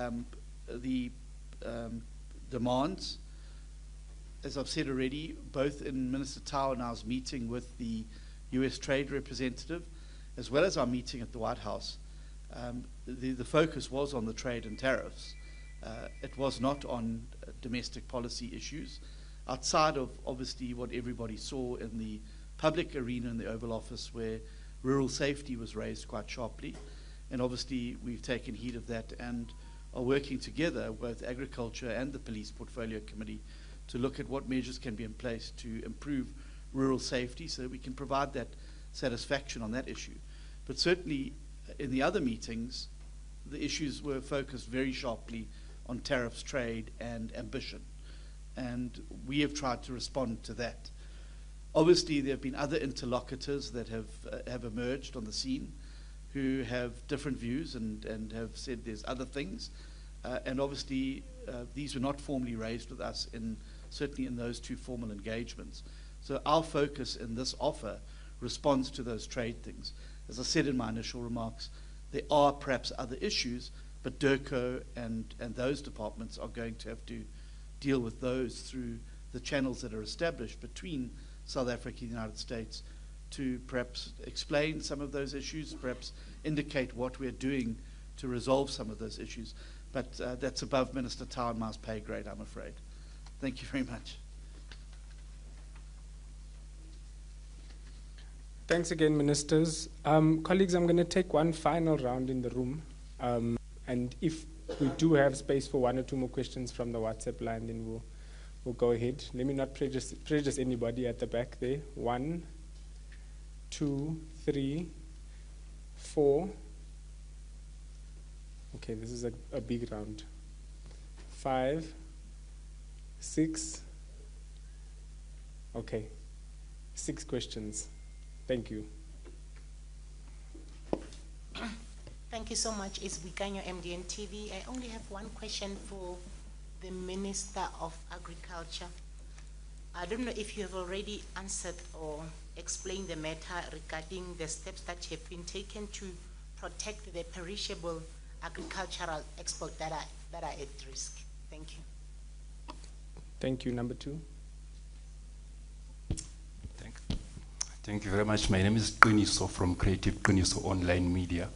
demands, as I've said already, both in Minister Tau and I's meeting with the US Trade Representative, as well as our meeting at the White House, the focus was on the trade and tariffs. It was not on domestic policy issues, outside of obviously what everybody saw in the public arena in the Oval Office, where rural safety was raised quite sharply. And obviously we've taken heed of that and are working together, both Agriculture and the Police Portfolio Committee, to look at what measures can be in place to improve rural safety so that we can provide that satisfaction on that issue. But certainly in the other meetings, the issues were focused very sharply on tariffs, trade, and ambition. And we have tried to respond to that. Obviously, there have been other interlocutors that have emerged on the scene who have different views and have said there's other things. And obviously, these were not formally raised with us, certainly in those two formal engagements. So our focus in this offer responds to those trade things. As I said in my initial remarks, there are perhaps other issues, but DIRCO and those departments are going to have to deal with those through the channels that are established between South Africa and the United States to perhaps explain some of those issues, perhaps indicate what we're doing to resolve some of those issues. But that's above Minister Tau and my pay grade, I'm afraid. Thank you very much. Thanks again, Ministers. Colleagues, I'm going to take one final round in the room. And if we do have space for one or two more questions from the WhatsApp line, then we'll go ahead. Let me not prejudice anybody at the back there. 1, 2, 3, 4. Okay, this is a big round. 5, 6. Okay, 6 questions. Thank you. Thank you so much. It's Wikanyo, MDN TV. I only have one question for the Minister of Agriculture. I don't know if you have already answered or explained the matter regarding the steps that have been taken to protect the perishable agricultural exports that are at risk. Thank you. Thank you. Number 2. Thank you very much. My name is Qiniso from Creative Qiniso Online Media.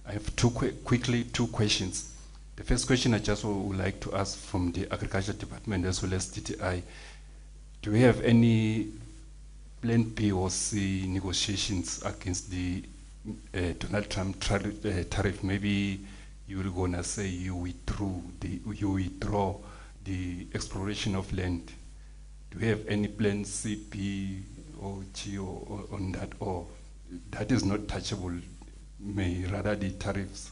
I have two questions. The first question I just would like to ask from the Agriculture Department as well as TTI. Do we have any Plan B or C negotiations against the Donald Trump tariff? Maybe you're gonna say you withdraw the exploration of land. Do we have any Plan C, B, or G on that, or that is not touchable? May rather the tariffs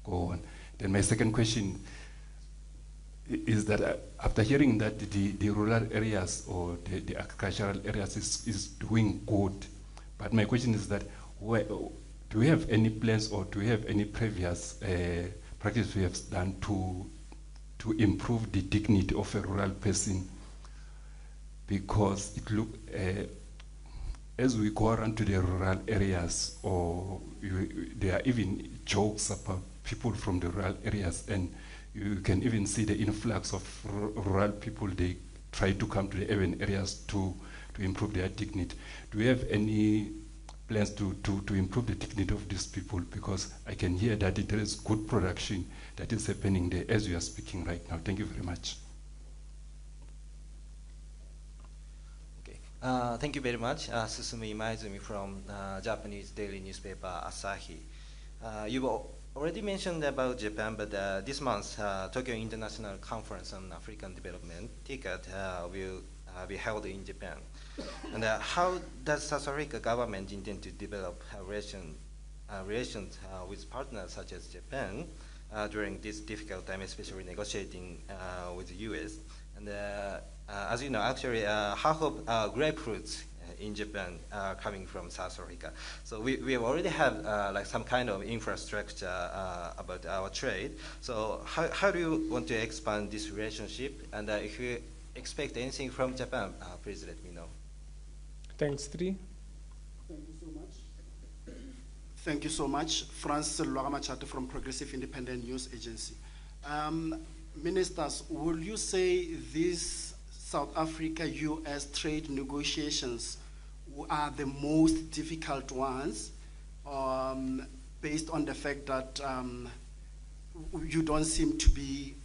go on. Then my second question is that after hearing that the rural areas or the agricultural areas is doing good, but my question is that do we have any plans or do we have any previous practice we have done to improve the dignity of a rural person? Because it look as we go around to the rural areas, or there are even jokes about people from the rural areas, and you can even see the influx of rural people. They try to come to the urban areas to improve their dignity. Do we have any plans to improve the dignity of these people? Because I can hear that there is good production that is happening there as we are speaking right now. Thank you very much. Thank you very much. Susumi Maizumi from Japanese daily newspaper Asahi. You've already mentioned about Japan, but this month, Tokyo International Conference on African Development, TICAD, will be held in Japan. And how does South Africa government intend to develop relations with partners such as Japan during this difficult time, especially negotiating with the US? And as you know, actually, half of grapefruits in Japan are coming from South Africa. So we already have like some kind of infrastructure about our trade. So how do you want to expand this relationship? And if you expect anything from Japan, please let me know. Thanks, 3. Thank you so much. Thank you so much. Francis Logamachate from Progressive Independent News Agency. Ministers, will you say these South Africa-US trade negotiations are the most difficult ones, based on the fact that you don't seem to be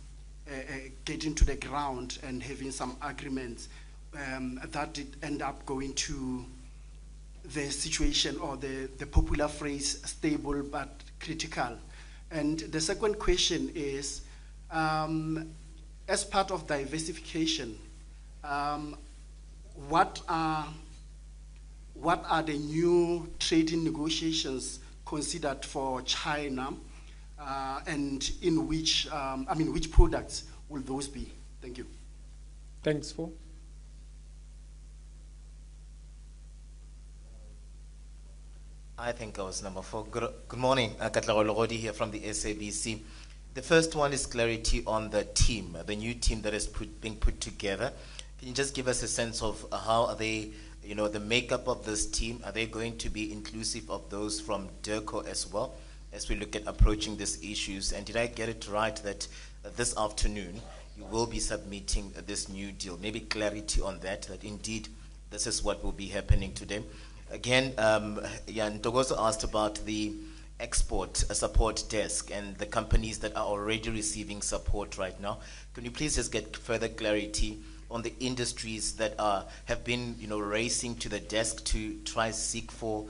getting to the ground and having some agreements that it end up going to the situation, or the popular phrase, stable but critical? And the second question is, as part of diversification, what are the new trading negotiations considered for China, and in which, which products will those be? Thank you. Thanks, 4. I think I was number 4. Good morning. Katlego Logodi here from the SABC. The first one is clarity on the team, the new team that is being put together. Can you just give us a sense of how are they, the makeup of this team? Are they going to be inclusive of those from DIRCO as well, as we look at approaching these issues? And did I get it right that this afternoon you will be submitting this new deal? Maybe clarity on that indeed this is what will be happening today. Again, Jan Togoso asked about the export support desk and the companies that are already receiving support right now. Can you please just get further clarity on the industries that have been racing to the desk to try seek for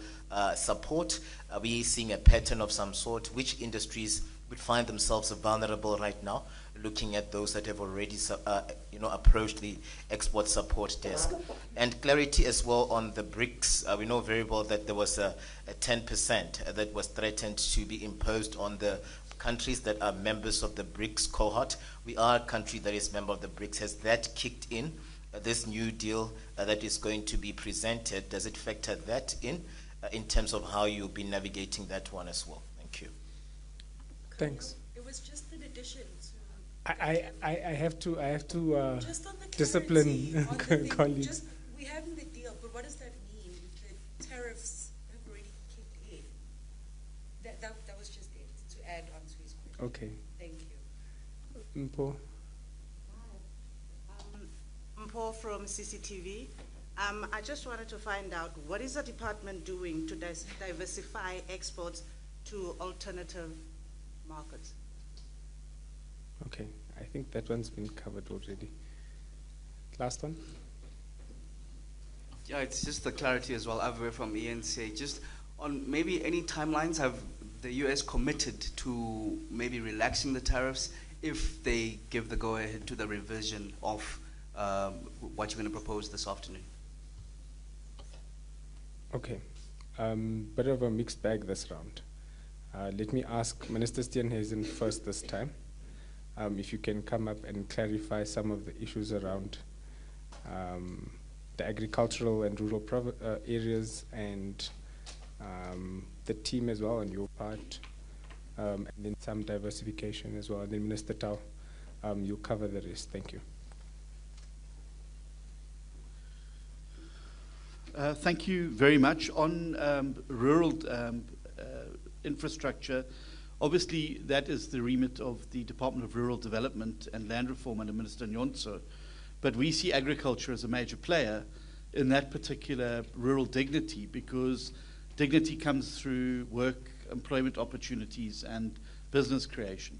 support? Are we seeing a pattern of some sort? Which industries would find themselves vulnerable right now, looking at those that have already approached the export support desk? And clarity as well on the BRICS. We know very well that there was a 10% that was threatened to be imposed on the countries that are members of the BRICS cohort. We are a country that is member of the BRICS. Has that kicked in, this new deal that is going to be presented? Does it factor that in terms of how you'll be navigating that one as well? Thank you. Thanks. It was just an addition to. I have to just on the discipline colleagues. Just, we're having the deal, but what does that mean? The tariffs have already kicked in. That was just it, to add on to his question. Okay. Thank you. Mpho. Mpho from CCTV. I just wanted to find out, what is the department doing to diversify exports to alternative markets? Okay, I think that one's been covered already. Last one? Yeah, it's just the clarity as well. I've heard from ENCA, just on maybe any timelines. Have the US committed to maybe relaxing the tariffs if they give the go-ahead to the revision of what you're going to propose this afternoon? Okay, bit of a mixed bag this round. Let me ask Minister Steenhuisen first this time. If you can come up and clarify some of the issues around the agricultural and rural areas, and the team as well on your part, and then some diversification as well. And then Minister Tau, you'll cover the rest. Thank you. Thank you very much. On rural infrastructure, obviously that is the remit of the Department of Rural Development and Land Reform under Minister Nyonso, but we see agriculture as a major player in that particular rural dignity, because dignity comes through work, employment opportunities and business creation.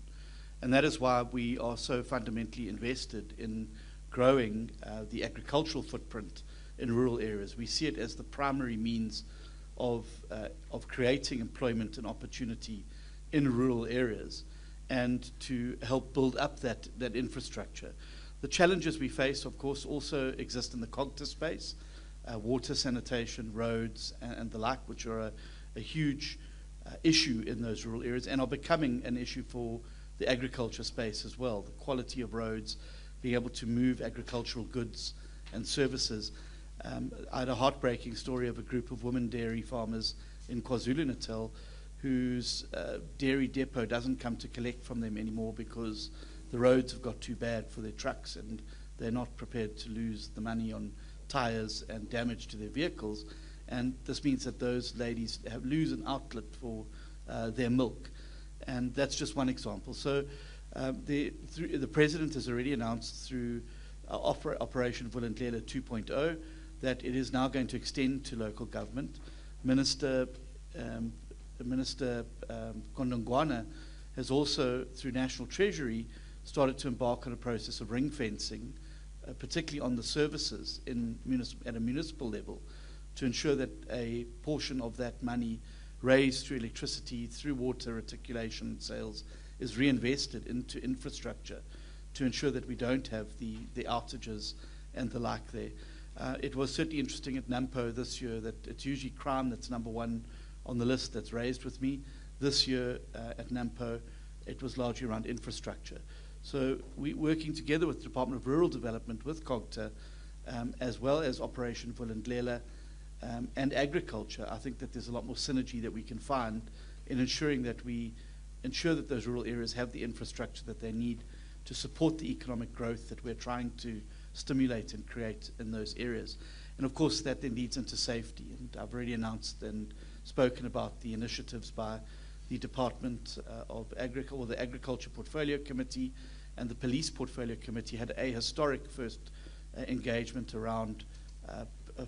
And that is why we are so fundamentally invested in growing the agricultural footprint in rural areas. We see it as the primary means of creating employment and opportunity in rural areas, and to help build up that infrastructure. The challenges we face, of course, also exist in the COGTA space, water, sanitation, roads, and the like, which are a huge issue in those rural areas and are becoming an issue for the agriculture space as well. The quality of roads, being able to move agricultural goods and services. I had a heartbreaking story of a group of women dairy farmers in KwaZulu-Natal whose dairy depot doesn't come to collect from them anymore because the roads have got too bad for their trucks, and they're not prepared to lose the money on tires and damage to their vehicles. And this means that those ladies lose an outlet for their milk. And that's just one example. So the President has already announced through Operation Vulindlela 2.0 that it is now going to extend to local government. Minister Kondongwana has also, through National Treasury, started to embark on a process of ring fencing, particularly on the services at a municipal level, to ensure that a portion of that money raised through electricity, through water reticulation sales, is reinvested into infrastructure to ensure that we don't have the outages and the like there. It was certainly interesting at Mpho this year that it's usually crime that's number one on the list that's raised with me. This year at Mpho, it was largely around infrastructure. So we're working together with the Department of Rural Development, with COGTA, as well as Operation Vulindlela and agriculture. I think that there's a lot more synergy that we can find in ensuring that we ensure that those rural areas have the infrastructure that they need to support the economic growth that we're trying to stimulate and create in those areas. And of course that then leads into safety. And I've already announced and spoken about the initiatives by the Department of Agriculture, or the Agriculture Portfolio Committee, and the Police Portfolio Committee had a historic first engagement around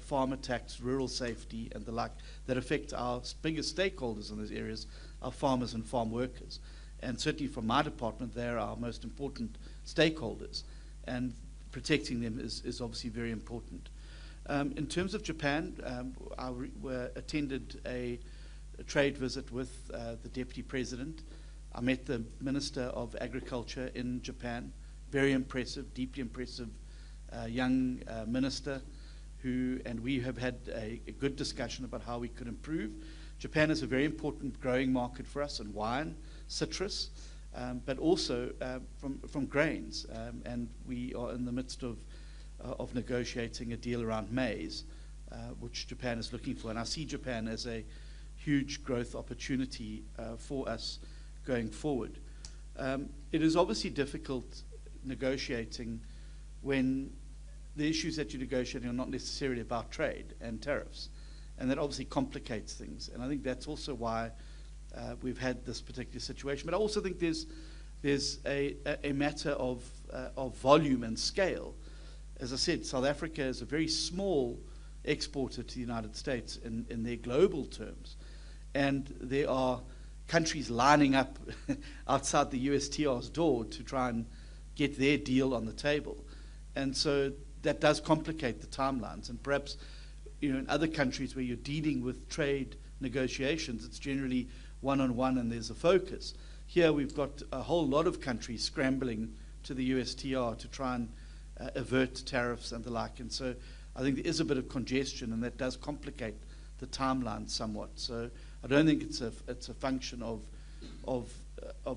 farm attacks, rural safety, and the like, that affect our biggest stakeholders in those areas, our farmers and farm workers. And certainly from my department, they're our most important stakeholders, and protecting them is obviously very important. In terms of Japan, I attended a trade visit with the Deputy President. I met the Minister of Agriculture in Japan, very impressive, deeply impressive young minister, and we have had a good discussion about how we could improve. Japan is a very important growing market for us in wine, citrus, but also from grains. And we are in the midst of negotiating a deal around maize, which Japan is looking for. And I see Japan as a huge growth opportunity for us going forward. It is obviously difficult negotiating when the issues that you're negotiating are not necessarily about trade and tariffs. And that obviously complicates things. And I think that's also why we've had this particular situation. But I also think there's a matter of volume and scale. As I said, South Africa is a very small exporter to the United States in their global terms. And there are countries lining up outside the USTR's door to try and get their deal on the table. And so that does complicate the timelines. And perhaps, in other countries where you're dealing with trade negotiations, it's generally one-on-one and there's a focus. Here we've got a whole lot of countries scrambling to the USTR to try and avert tariffs and the like. And so I think there is a bit of congestion, and that does complicate the timeline somewhat. So I don't think it's a function of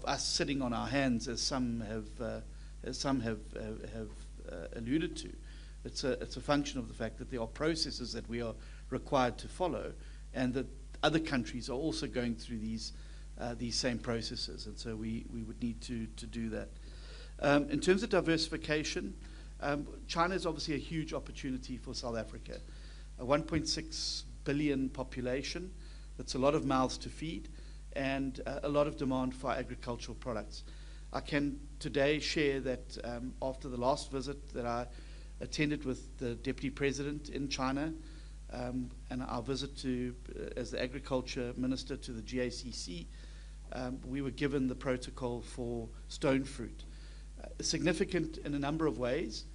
us sitting on our hands, as some have alluded to. It's a function of the fact that there are processes that we are required to follow, and that other countries are also going through these same processes, and so we would need to do that. In terms of diversification, China is obviously a huge opportunity for South Africa. A 1.6 billion population, that's a lot of mouths to feed, and a lot of demand for agricultural products. I can today share that after the last visit that I attended with the Deputy President in China, and our visit as the Agriculture Minister to the GACC, we were given the protocol for stone fruit. Significant in a number of ways.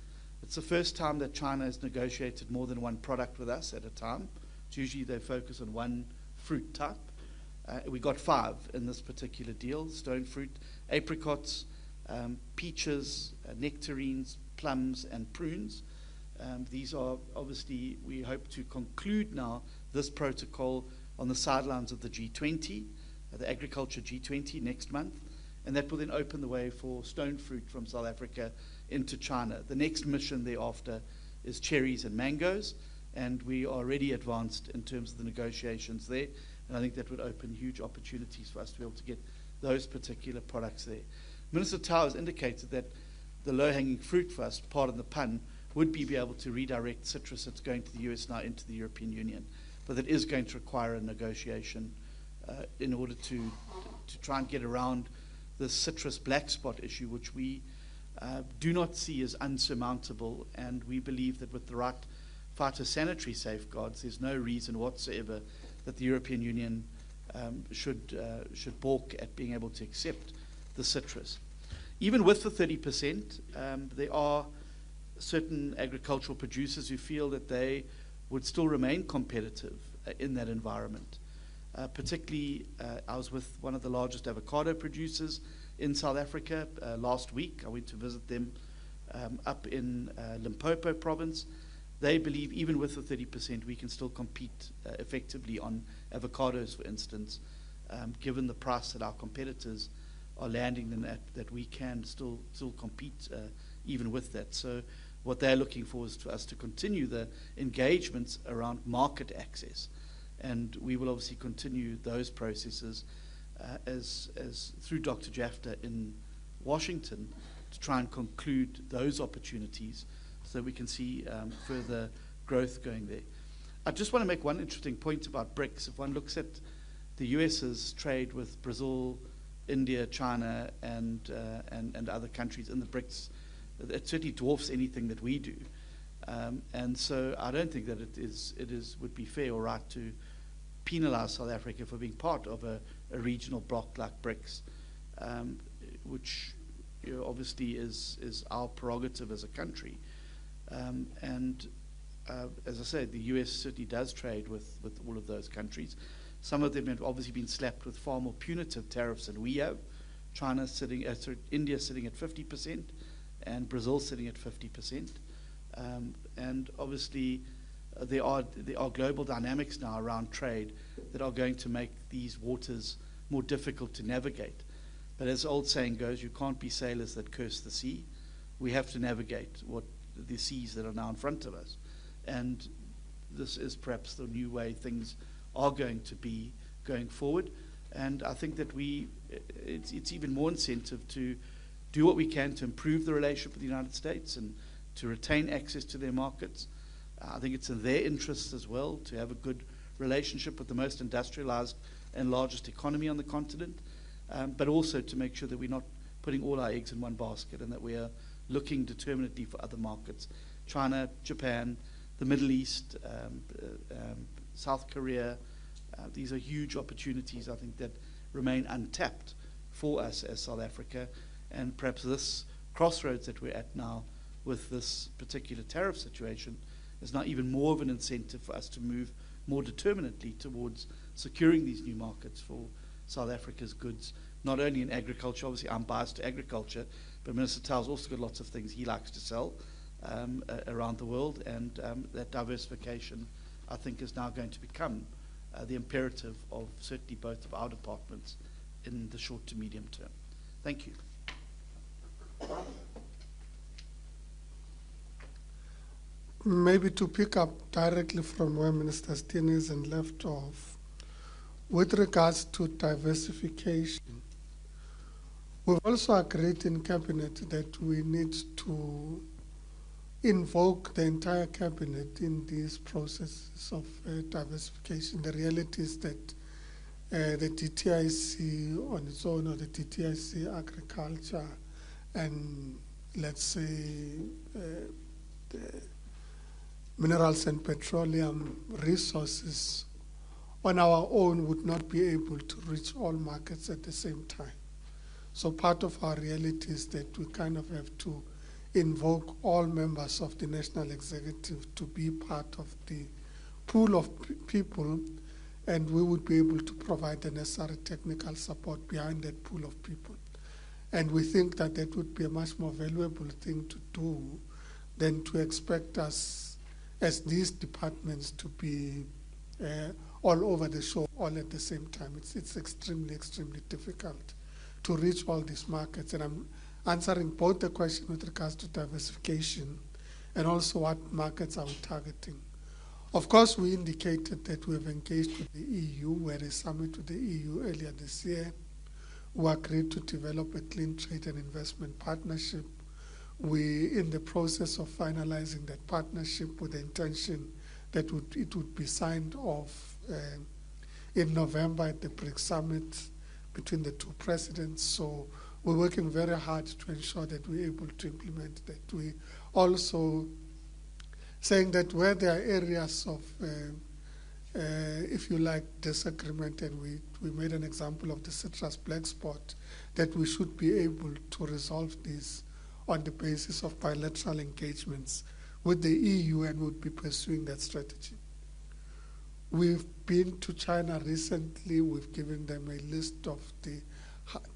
It's the first time that China has negotiated more than one product with us at a time. It's usually they focus on one fruit type. We got 5 in this particular deal: stone fruit, apricots, peaches, nectarines, plums, and prunes. These are obviously, we hope to conclude now this protocol on the sidelines of the G20, the Agriculture G20 next month, and that will then open the way for stone fruit from South Africa into China. The next mission thereafter is cherries and mangoes, and we are already advanced in terms of the negotiations there, and I think that would open huge opportunities for us to be able to get those particular products there. Minister Tau has indicated that the low-hanging fruit for us, pardon the pun, would be able to redirect citrus that's going to the US now into the European Union. But that is going to require a negotiation in order to try and get around the citrus black spot issue, which we do not see as unsurmountable, and we believe that with the right phytosanitary safeguards, there's no reason whatsoever that the European Union should balk at being able to accept the citrus. Even with the 30%, there are certain agricultural producers who feel that they would still remain competitive in that environment. Particularly, I was with one of the largest avocado producers in South Africa last week. I went to visit them up in Limpopo province. They believe even with the 30%, we can still compete effectively on avocados, for instance, given the price that our competitors are landing them at, that we can still compete even with that. So what they're looking for is for us to continue the engagements around market access. And we will obviously continue those processes as through Dr. Jafta in Washington to try and conclude those opportunities so we can see further growth going there. I just want to make one interesting point about BRICS. If one looks at the US's trade with Brazil, India, China, and other countries in the BRICS, it certainly dwarfs anything that we do. And so I don't think that it would be fair or right to penalize South Africa for being part of a regional bloc like BRICS, which obviously is our prerogative as a country. As I said, the US certainly does trade with all of those countries. Some of them have obviously been slapped with far more punitive tariffs than we have. India sitting at 50%, and Brazil sitting at 50%. And obviously, there are global dynamics now around trade that are going to make these waters more difficult to navigate. But as the old saying goes, you can't be sailors that curse the sea. We have to navigate what the seas that are now in front of us. And this is perhaps the new way things are going to be going forward. And I think that it's even more incentive to do what we can to improve the relationship with the United States and to retain access to their markets. I think it's in their interests as well to have a good relationship with the most industrialized and largest economy on the continent, but also to make sure that we're not putting all our eggs in one basket and that we are looking determinately for other markets. China, Japan, the Middle East, South Korea, these are huge opportunities, I think, that remain untapped for us as South Africa. And perhaps this crossroads that we're at now with this particular tariff situation is now even more of an incentive for us to move more determinately towards securing these new markets for South Africa's goods, not only in agriculture. Obviously, I'm biased to agriculture, but Minister Tau's also got lots of things he likes to sell around the world, and that diversification, I think, is now going to become the imperative of certainly both of our departments in the short to medium term. Thank you. Maybe to pick up directly from where Minister Steenhuisen left off, with regards to diversification, we've also agreed in Cabinet that we need to invoke the entire Cabinet in these processes of diversification. The reality is that the DTIC on its own, or the DTIC agriculture, and let's say the minerals and petroleum resources on our own would not be able to reach all markets at the same time. So part of our reality is that we kind of have to invoke all members of the National Executive to be part of the pool of people, and we would be able to provide the necessary technical support behind that pool of people. And we think that that would be a much more valuable thing to do than to expect us as these departments to be all over the show all at the same time. It's extremely, extremely difficult to reach all these markets. And I'm answering both the question with regards to diversification and also what markets are we targeting. Of course, we indicated that we have engaged with the EU. We had a summit with the EU earlier this year. We agreed to develop a clean trade and investment partnership. we in the process of finalizing that partnership with the intention that it would be signed off in November at the BRICS summit between the two presidents. So we're working very hard to ensure that we're able to implement that. We also saying that where there are areas of, if you like, disagreement, and we made an example of the citrus black spot, that we should be able to resolve this on the basis of bilateral engagements with the EU, and would be pursuing that strategy. We've been to China recently. We've given them a list of the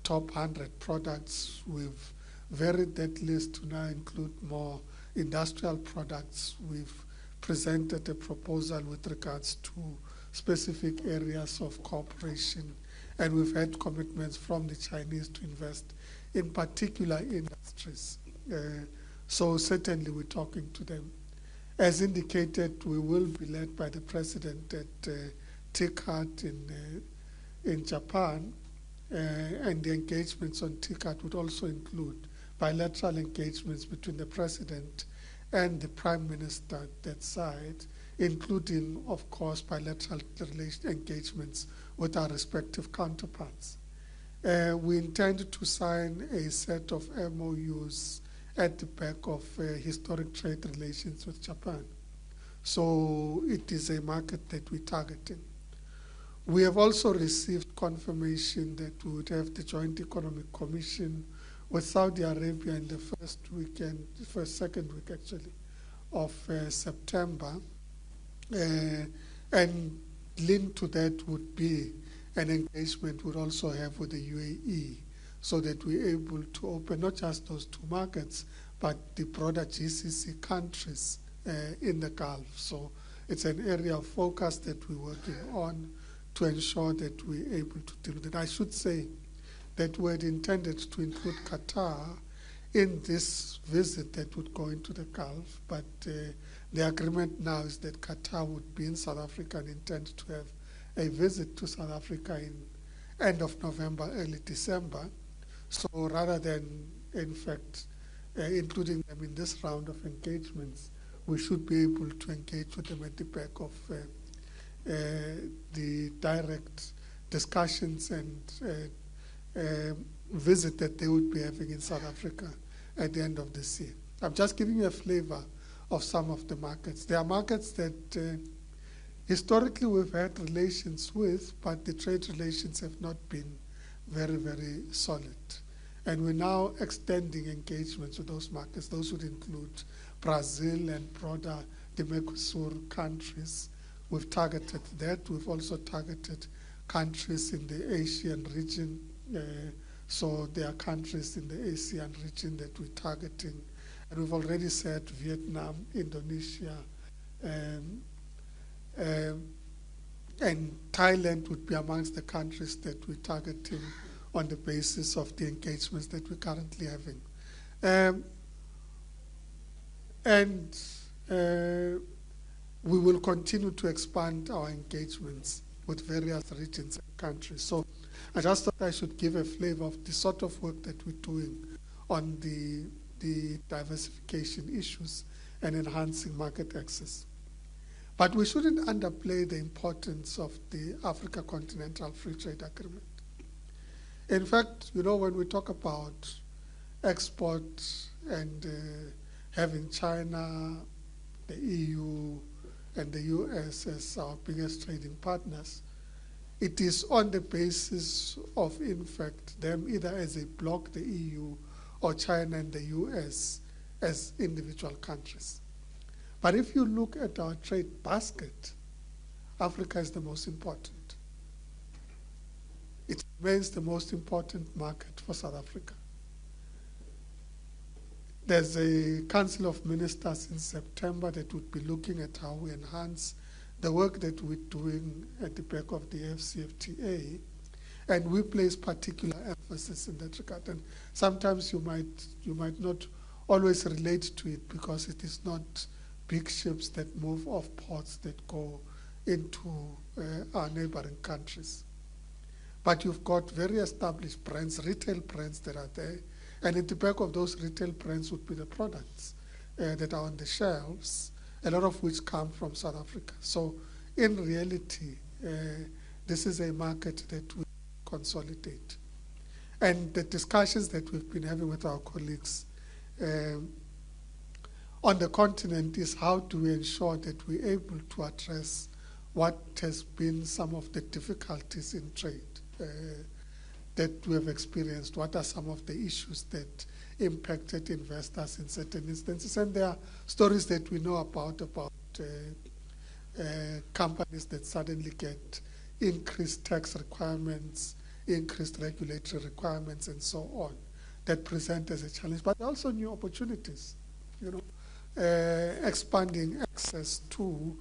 top 100 products. We've varied that list to now include more industrial products. We've presented a proposal with regards to specific areas of cooperation, and we've had commitments from the Chinese to invest in particular industries. So certainly we're talking to them. As indicated, we will be led by the president at TICAD in Japan, and the engagements on TICAD would also include bilateral engagements between the president and the prime minister at that side, including, of course, bilateral engagements with our respective counterparts. We intend to sign a set of MOUs at the back of historic trade relations with Japan. So it is a market that we're targeting. We have also received confirmation that we would have the Joint Economic Commission with Saudi Arabia in the second week actually, of September. And linked to that would be an engagement we'd also have with the UAE, so that we're able to open not just those two markets, but the broader GCC countries in the Gulf. So it's an area of focus that we're working on to ensure that we're able to deal with it. I should say that we had intended to include Qatar in this visit that would go into the Gulf, but the agreement now is that Qatar would be in South Africa and intend to have a visit to South Africa in end of November, early December. So rather than, in fact, including them in this round of engagements, we should be able to engage with them at the back of the direct discussions and visit that they would be having in South Africa at the end of this year. I'm just giving you a flavor of some of the markets. There are markets that historically we've had relations with, but the trade relations have not been very, very solid. And we're now extending engagements with those markets. Those would include Brazil and broader the Mercosur countries. We've targeted that. We've also targeted countries in the Asian region. So there are countries in the ASEAN region that we're targeting. And we've already said Vietnam, Indonesia, and Thailand would be amongst the countries that we're targeting on the basis of the engagements that we're currently having. We will continue to expand our engagements with various regions and countries. So I just thought I should give a flavor of the sort of work that we're doing on the diversification issues and enhancing market access. But we shouldn't underplay the importance of the Africa Continental Free Trade Agreement. In fact, you know, when we talk about export and having China, the EU, and the US as our biggest trading partners, it is on the basis of, in fact, them either as a bloc, the EU, or China and the US as individual countries. But if you look at our trade basket, Africa is the most important. It remains the most important market for South Africa. There's a Council of Ministers in September that would be looking at how we enhance the work that we're doing at the back of the AfCFTA, and we place particular emphasis in that regard. And sometimes you might not always relate to it because it is not big ships that move off ports that go into our neighboring countries. But you've got very established brands, retail brands that are there, And at the back of those retail brands would be the products that are on the shelves, a lot of which come from South Africa. So in reality, this is a market that we consolidate. And the discussions that we've been having with our colleagues on the continent is how do we ensure that we're able to address what has been some of the difficulties in trade that we have experienced. What are some of the issues that impacted investors in certain instances? And there are stories that we know about companies that suddenly get increased tax requirements, increased regulatory requirements, and so on, that present as a challenge. But also new opportunities, expanding access to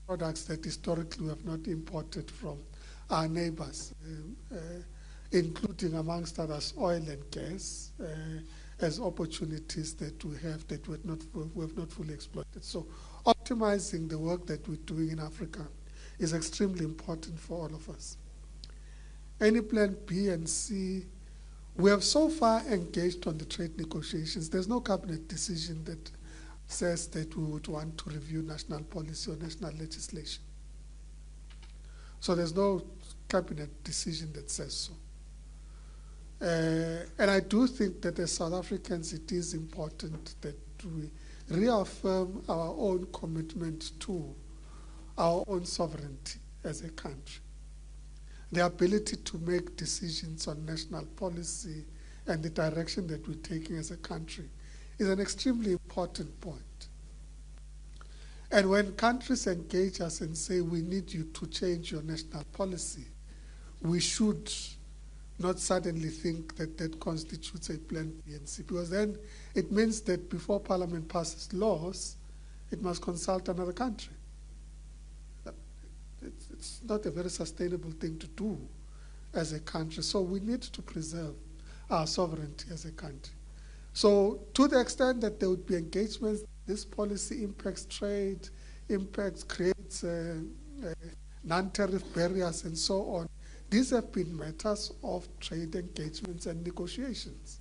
products that historically we have not imported from our neighbors, including, amongst others, oil and gas, as opportunities that we have that we have not fully exploited. So optimizing the work that we're doing in Africa is extremely important for all of us. Any plan B and C, we have so far engaged on the trade negotiations. There's no cabinet decision that says that we would want to review national policy or national legislation. So there's no cabinet decision that says so. And I do think that as South Africans, it is important that we reaffirm our own commitment to our own sovereignty as a country. The ability to make decisions on national policy and the direction that we're taking as a country is an extremely important point. And when countries engage us and say, we need you to change your national policy, we should not suddenly think that that constitutes a plan B and C, because then it means that before Parliament passes laws, it must consult another country. It's not a very sustainable thing to do as a country. So we need to preserve our sovereignty as a country. So to the extent that there would be engagements, this policy impacts trade, creates non-tariff barriers and so on. These have been matters of trade engagements and negotiations.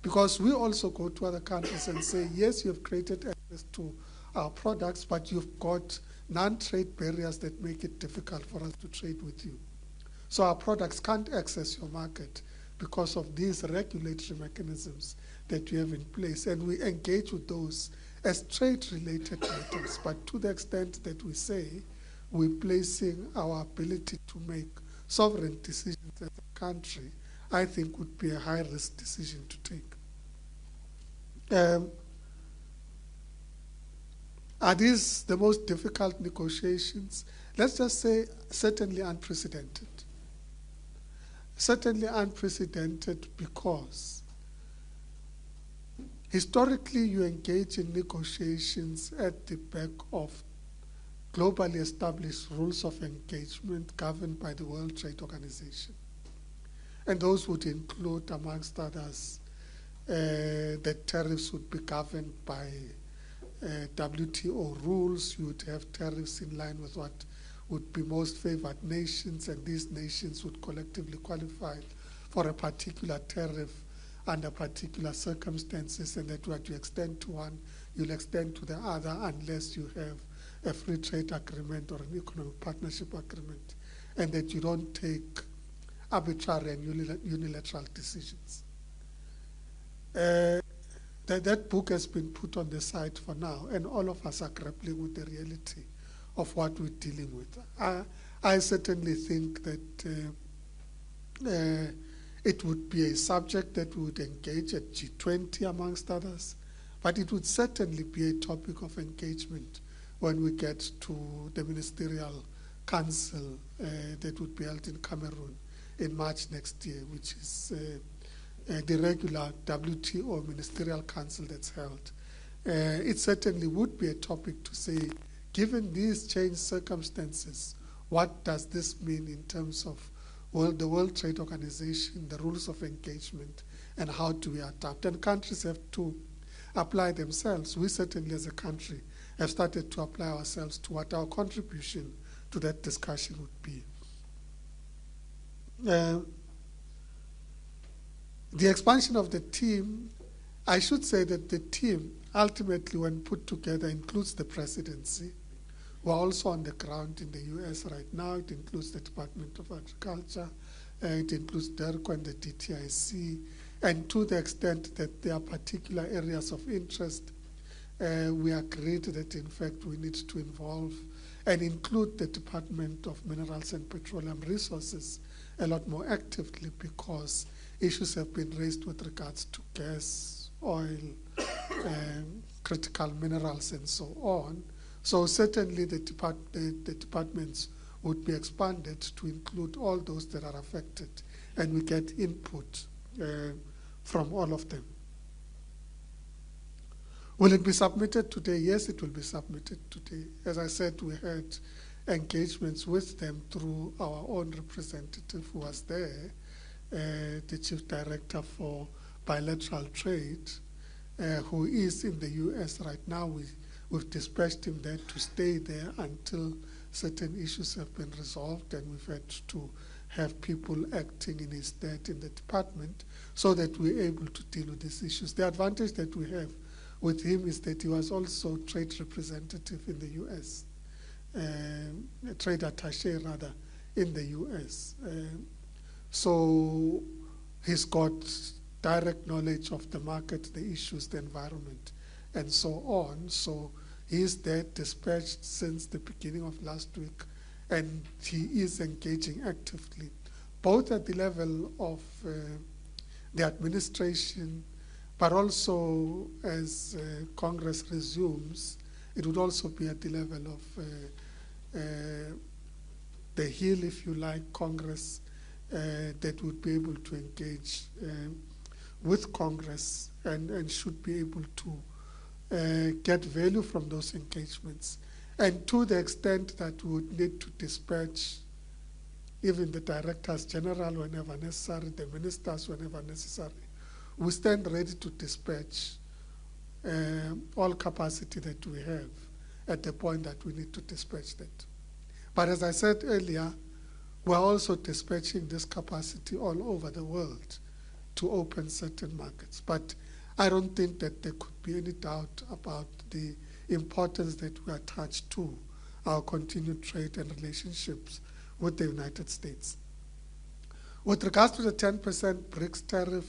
Because we also go to other countries and say, yes, you have created access to our products, but you've got non-trade barriers that make it difficult for us to trade with you. So our products can't access your market because of these regulatory mechanisms that you have in place. And we engage with those as trade-related matters. But to the extent that we say we're placing our ability to make sovereign decisions as a country, I think would be a high-risk decision to take. Are these the most difficult negotiations? Let's just say certainly unprecedented. Certainly unprecedented because historically you engage in negotiations at the back of globally established rules of engagement governed by the World Trade Organization. And those would include, amongst others, that tariffs would be governed by WTO rules. You would have tariffs in line with what would be most favored nations, and these nations would collectively qualify for a particular tariff under particular circumstances, and that what you extend to one, you'll extend to the other unless you have a free trade agreement or an economic partnership agreement, and that you don't take arbitrary and unilateral decisions. That book has been put on the side for now, and all of us are grappling with the reality of what we're dealing with. I certainly think that it would be a subject that we would engage at G20 amongst others, but it would certainly be a topic of engagement when we get to the ministerial council that would be held in Cameroon in March next year, which is the regular WTO ministerial council that's held. It certainly would be a topic to say, given these changed circumstances, what does this mean in terms of the World Trade Organization, the rules of engagement, and how do we adapt? And countries have to apply themselves. We certainly as a country have started to apply ourselves to what our contribution to that discussion would be. The expansion of the team, I should say that the team, ultimately when put together, includes the presidency. We're also on the ground in the US right now. It includes the Department of Agriculture. It includes DERCO and the DTIC. And to the extent that there are particular areas of interest, we agreed that, in fact, we need to involve and include the Department of Minerals and Petroleum Resources a lot more actively, because issues have been raised with regards to gas, oil, critical minerals, and so on. So certainly the departments would be expanded to include all those that are affected, and we get input from all of them. Will it be submitted today? Yes, it will be submitted today. As I said, we had engagements with them through our own representative who was there, the Chief Director for Bilateral Trade, who is in the US right now. We've dispatched him there to stay there until certain issues have been resolved, and we've had to have people acting in his stead in the department so that we're able to deal with these issues. The advantage that we have with him is that he was also trade representative in the US, a trade attaché rather, in the US. So he's got direct knowledge of the market, the issues, the environment, and so on. So he's there dispatched since the beginning of last week, and he is engaging actively, both at the level of the administration, but also as Congress resumes, it would also be at the level of the Hill, if you like, Congress, that would be able to engage with Congress and should be able to get value from those engagements. And to the extent that we would need to dispatch even the directors general whenever necessary, the ministers whenever necessary, we stand ready to dispatch all capacity that we have at the point that we need to dispatch that. But as I said earlier, we're also dispatching this capacity all over the world to open certain markets. But I don't think that there could be any doubt about the importance that we attach to our continued trade and relationships with the United States. With regards to the 10% BRICS tariff,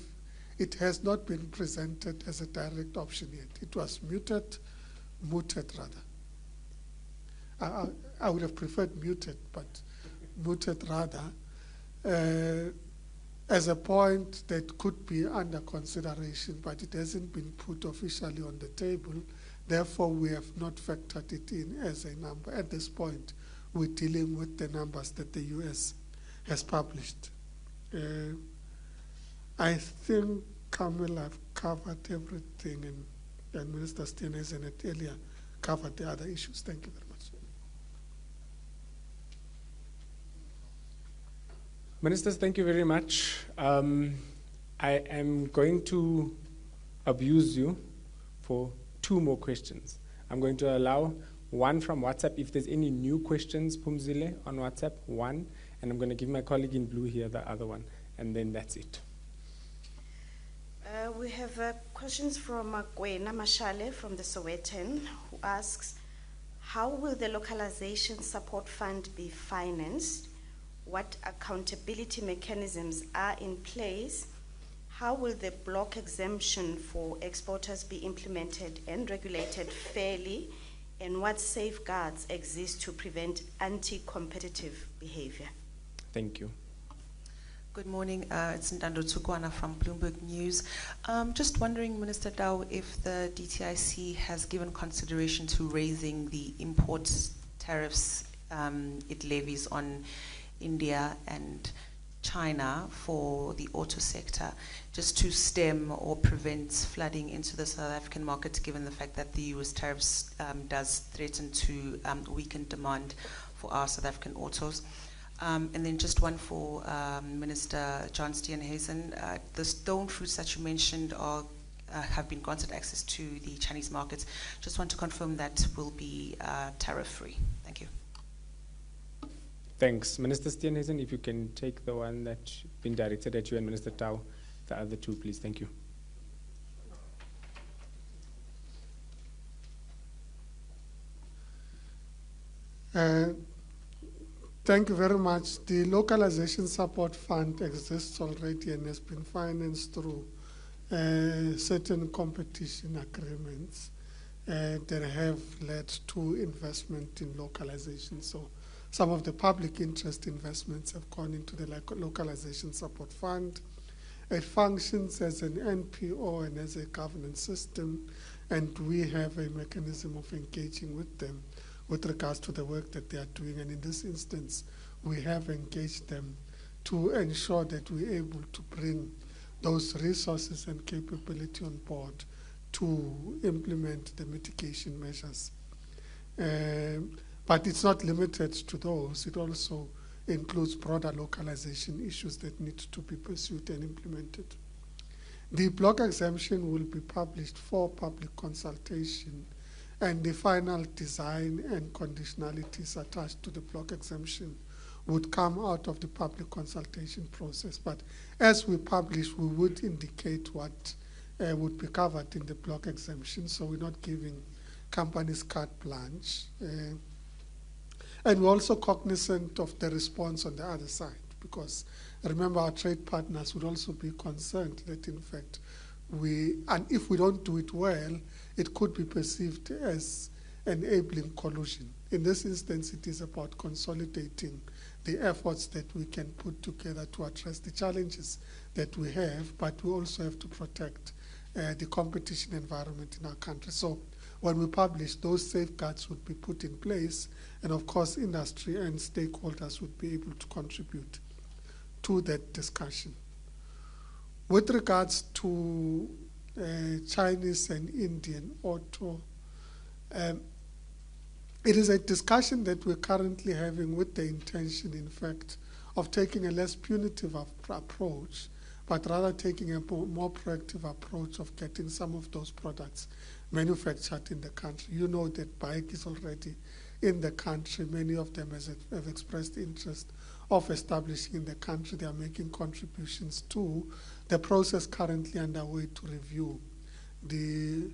it has not been presented as a direct option yet. It was mooted rather. I would have preferred muted, but mooted rather, as a point that could be under consideration, but it hasn't been put officially on the table. Therefore, we have not factored it in as a number. At this point, we're dealing with the numbers that the US has published. I think, Camille, I've covered everything, and Minister Steenhuisen had earlier covered the other issues. Thank you very much. Ministers, thank you very much. I am going to abuse you for 2 more questions. I'm going to allow one from WhatsApp. If there's any new questions, Pumzile, on WhatsApp, 1. And I'm going to give my colleague in blue here the other one. And then that's it. We have questions from Gwena Mashale from the Sowetan, who asks, how will the localization support fund be financed? What accountability mechanisms are in place? How will the block exemption for exporters be implemented and regulated fairly? And what safeguards exist to prevent anti-competitive behavior? Thank you. Good morning. It's Ndando Tsukwana from Bloomberg News. Just wondering, Minister Tau, if the DTIC has given consideration to raising the import tariffs it levies on India and China for the auto sector, just to stem or prevent flooding into the South African market, given the fact that the US tariffs does threaten to weaken demand for our South African autos. And then just one for Minister John Steenhuisen. The stone fruits that you mentioned are have been granted access to the Chinese markets. Just want to confirm that will be tariff-free. Thank you. Thanks. Minister Steenhuisen, if you can take the one that's been directed at you and Minister Tau the other two, please. Thank you. Thank you very much. The Localization Support Fund exists already and has been financed through certain competition agreements that have led to investment in localization. So some of the public interest investments have gone into the Localization Support Fund. It functions as an NPO and as a governance system, and we have a mechanism of engaging with them with regards to the work that they are doing. And in this instance, we have engaged them to ensure that we're able to bring those resources and capability on board to implement the mitigation measures. But it's not limited to those. It also includes broader localization issues that need to be pursued and implemented. The block exemption will be published for public consultation, and the final design and conditionalities attached to the block exemption would come out of the public consultation process. But as we publish, we would indicate what would be covered in the block exemption, so we're not giving companies carte blanche. And we're also cognizant of the response on the other side, because remember, our trade partners would also be concerned that, in fact, and if we don't do it well, it could be perceived as enabling collusion. In this instance, it is about consolidating the efforts that we can put together to address the challenges that we have, but we also have to protect the competition environment in our country. So when we publish, those safeguards would be put in place, and of course, industry and stakeholders would be able to contribute to that discussion. With regards to Chinese and Indian auto, it is a discussion that we're currently having with the intention, in fact, of taking a less punitive approach, but rather taking a more proactive approach of getting some of those products manufactured in the country. You know that bike is already in the country. Many of them have expressed interest of establishing in the country. They are making contributions to the process currently underway to review the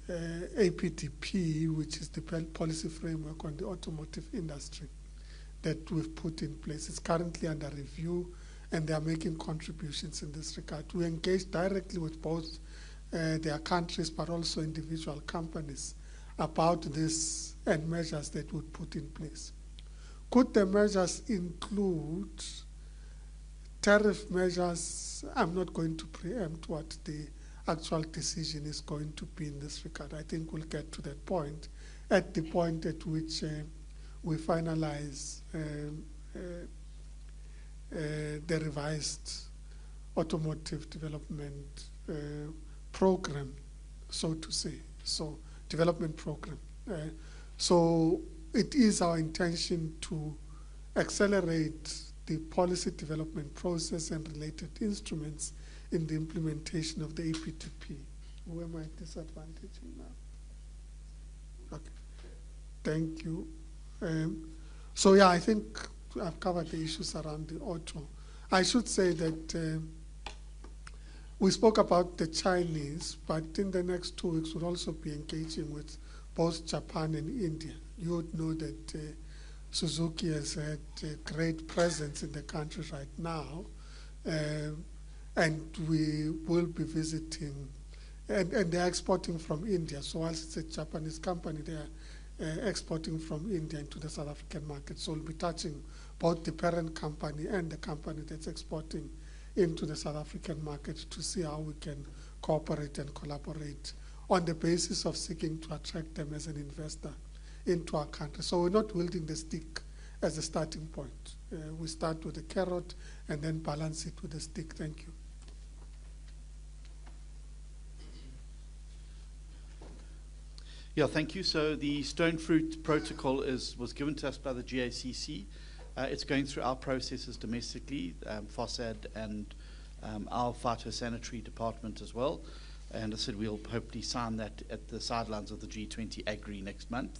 APDP, which is the policy framework on the automotive industry that we've put in place. It's currently under review, and they are making contributions in this regard. We engage directly with both their countries, but also individual companies about this and measures that would put in place. Could the measures include tariff measures? I'm not going to preempt what the actual decision is going to be in this regard. I think we'll get to that point at the point at which we finalize the revised automotive development program, so to say. So, development program. So it is our intention to accelerate the policy development process and related instruments in the implementation of the APTP. Who am I disadvantaging now? Okay, thank you. So yeah, I think I've covered the issues around the auto. I should say that we spoke about the Chinese, but in the next 2 weeks we'll also be engaging with both Japan and India. You would know that Suzuki has had a great presence in the country right now, and we will be visiting, and they're exporting from India. So whilst it's a Japanese company, they are exporting from India into the South African market. So we'll be touching both the parent company and the company that's exporting into the South African market to see how we can cooperate and collaborate on the basis of seeking to attract them as an investor into our country. So we're not wielding the stick as a starting point. We start with the carrot and then balance it with the stick. Thank you. Yeah, thank you. So the stone fruit protocol was given to us by the GACC. It's going through our processes domestically, FOSAD and our phytosanitary department as well. And I said we'll hopefully sign that at the sidelines of the G20 Agri next month,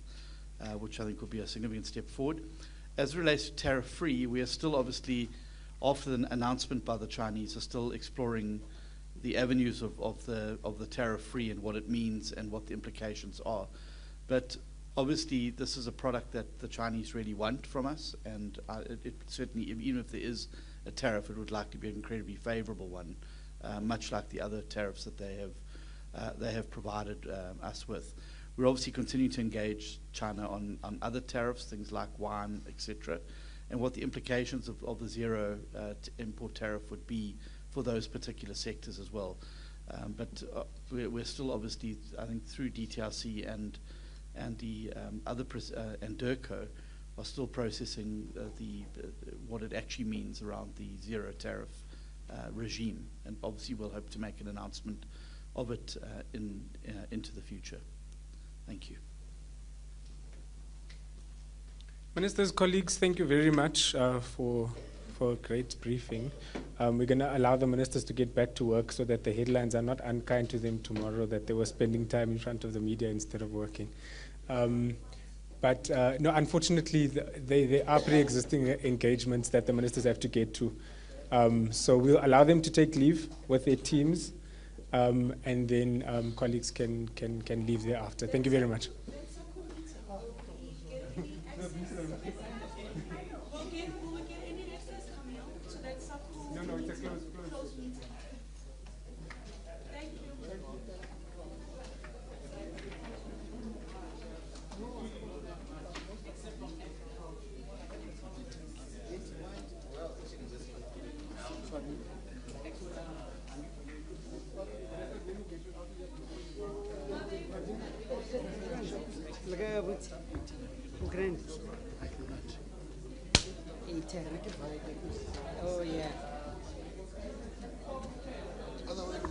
which I think will be a significant step forward. As it relates to tariff-free, we are still obviously after the announcement by the Chinese, are still exploring the avenues of the tariff-free and what it means and what the implications are. But obviously, this is a product that the Chinese really want from us, and it certainly, even if there is a tariff, it would likely be an incredibly favorable one, much like the other tariffs that they have provided us with. We're obviously continuing to engage China on other tariffs, things like wine, etc., and what the implications of the zero import tariff would be for those particular sectors as well. But we're still obviously, I think, through DTRC and the other and DIRCO are still processing what it actually means around the zero tariff regime, and obviously we'll hope to make an announcement of it into the future. Thank you. Ministers, colleagues, thank you very much for a great briefing. We're going to allow the ministers to get back to work so that the headlines are not unkind to them tomorrow, that they were spending time in front of the media instead of working. But no, unfortunately, there are pre-existing engagements that the ministers have to get to. So we'll allow them to take leave with their teams, and then colleagues can leave thereafter. Thank you very much. No, it's a closed meeting. Thank you. Oh yeah. Otherwise,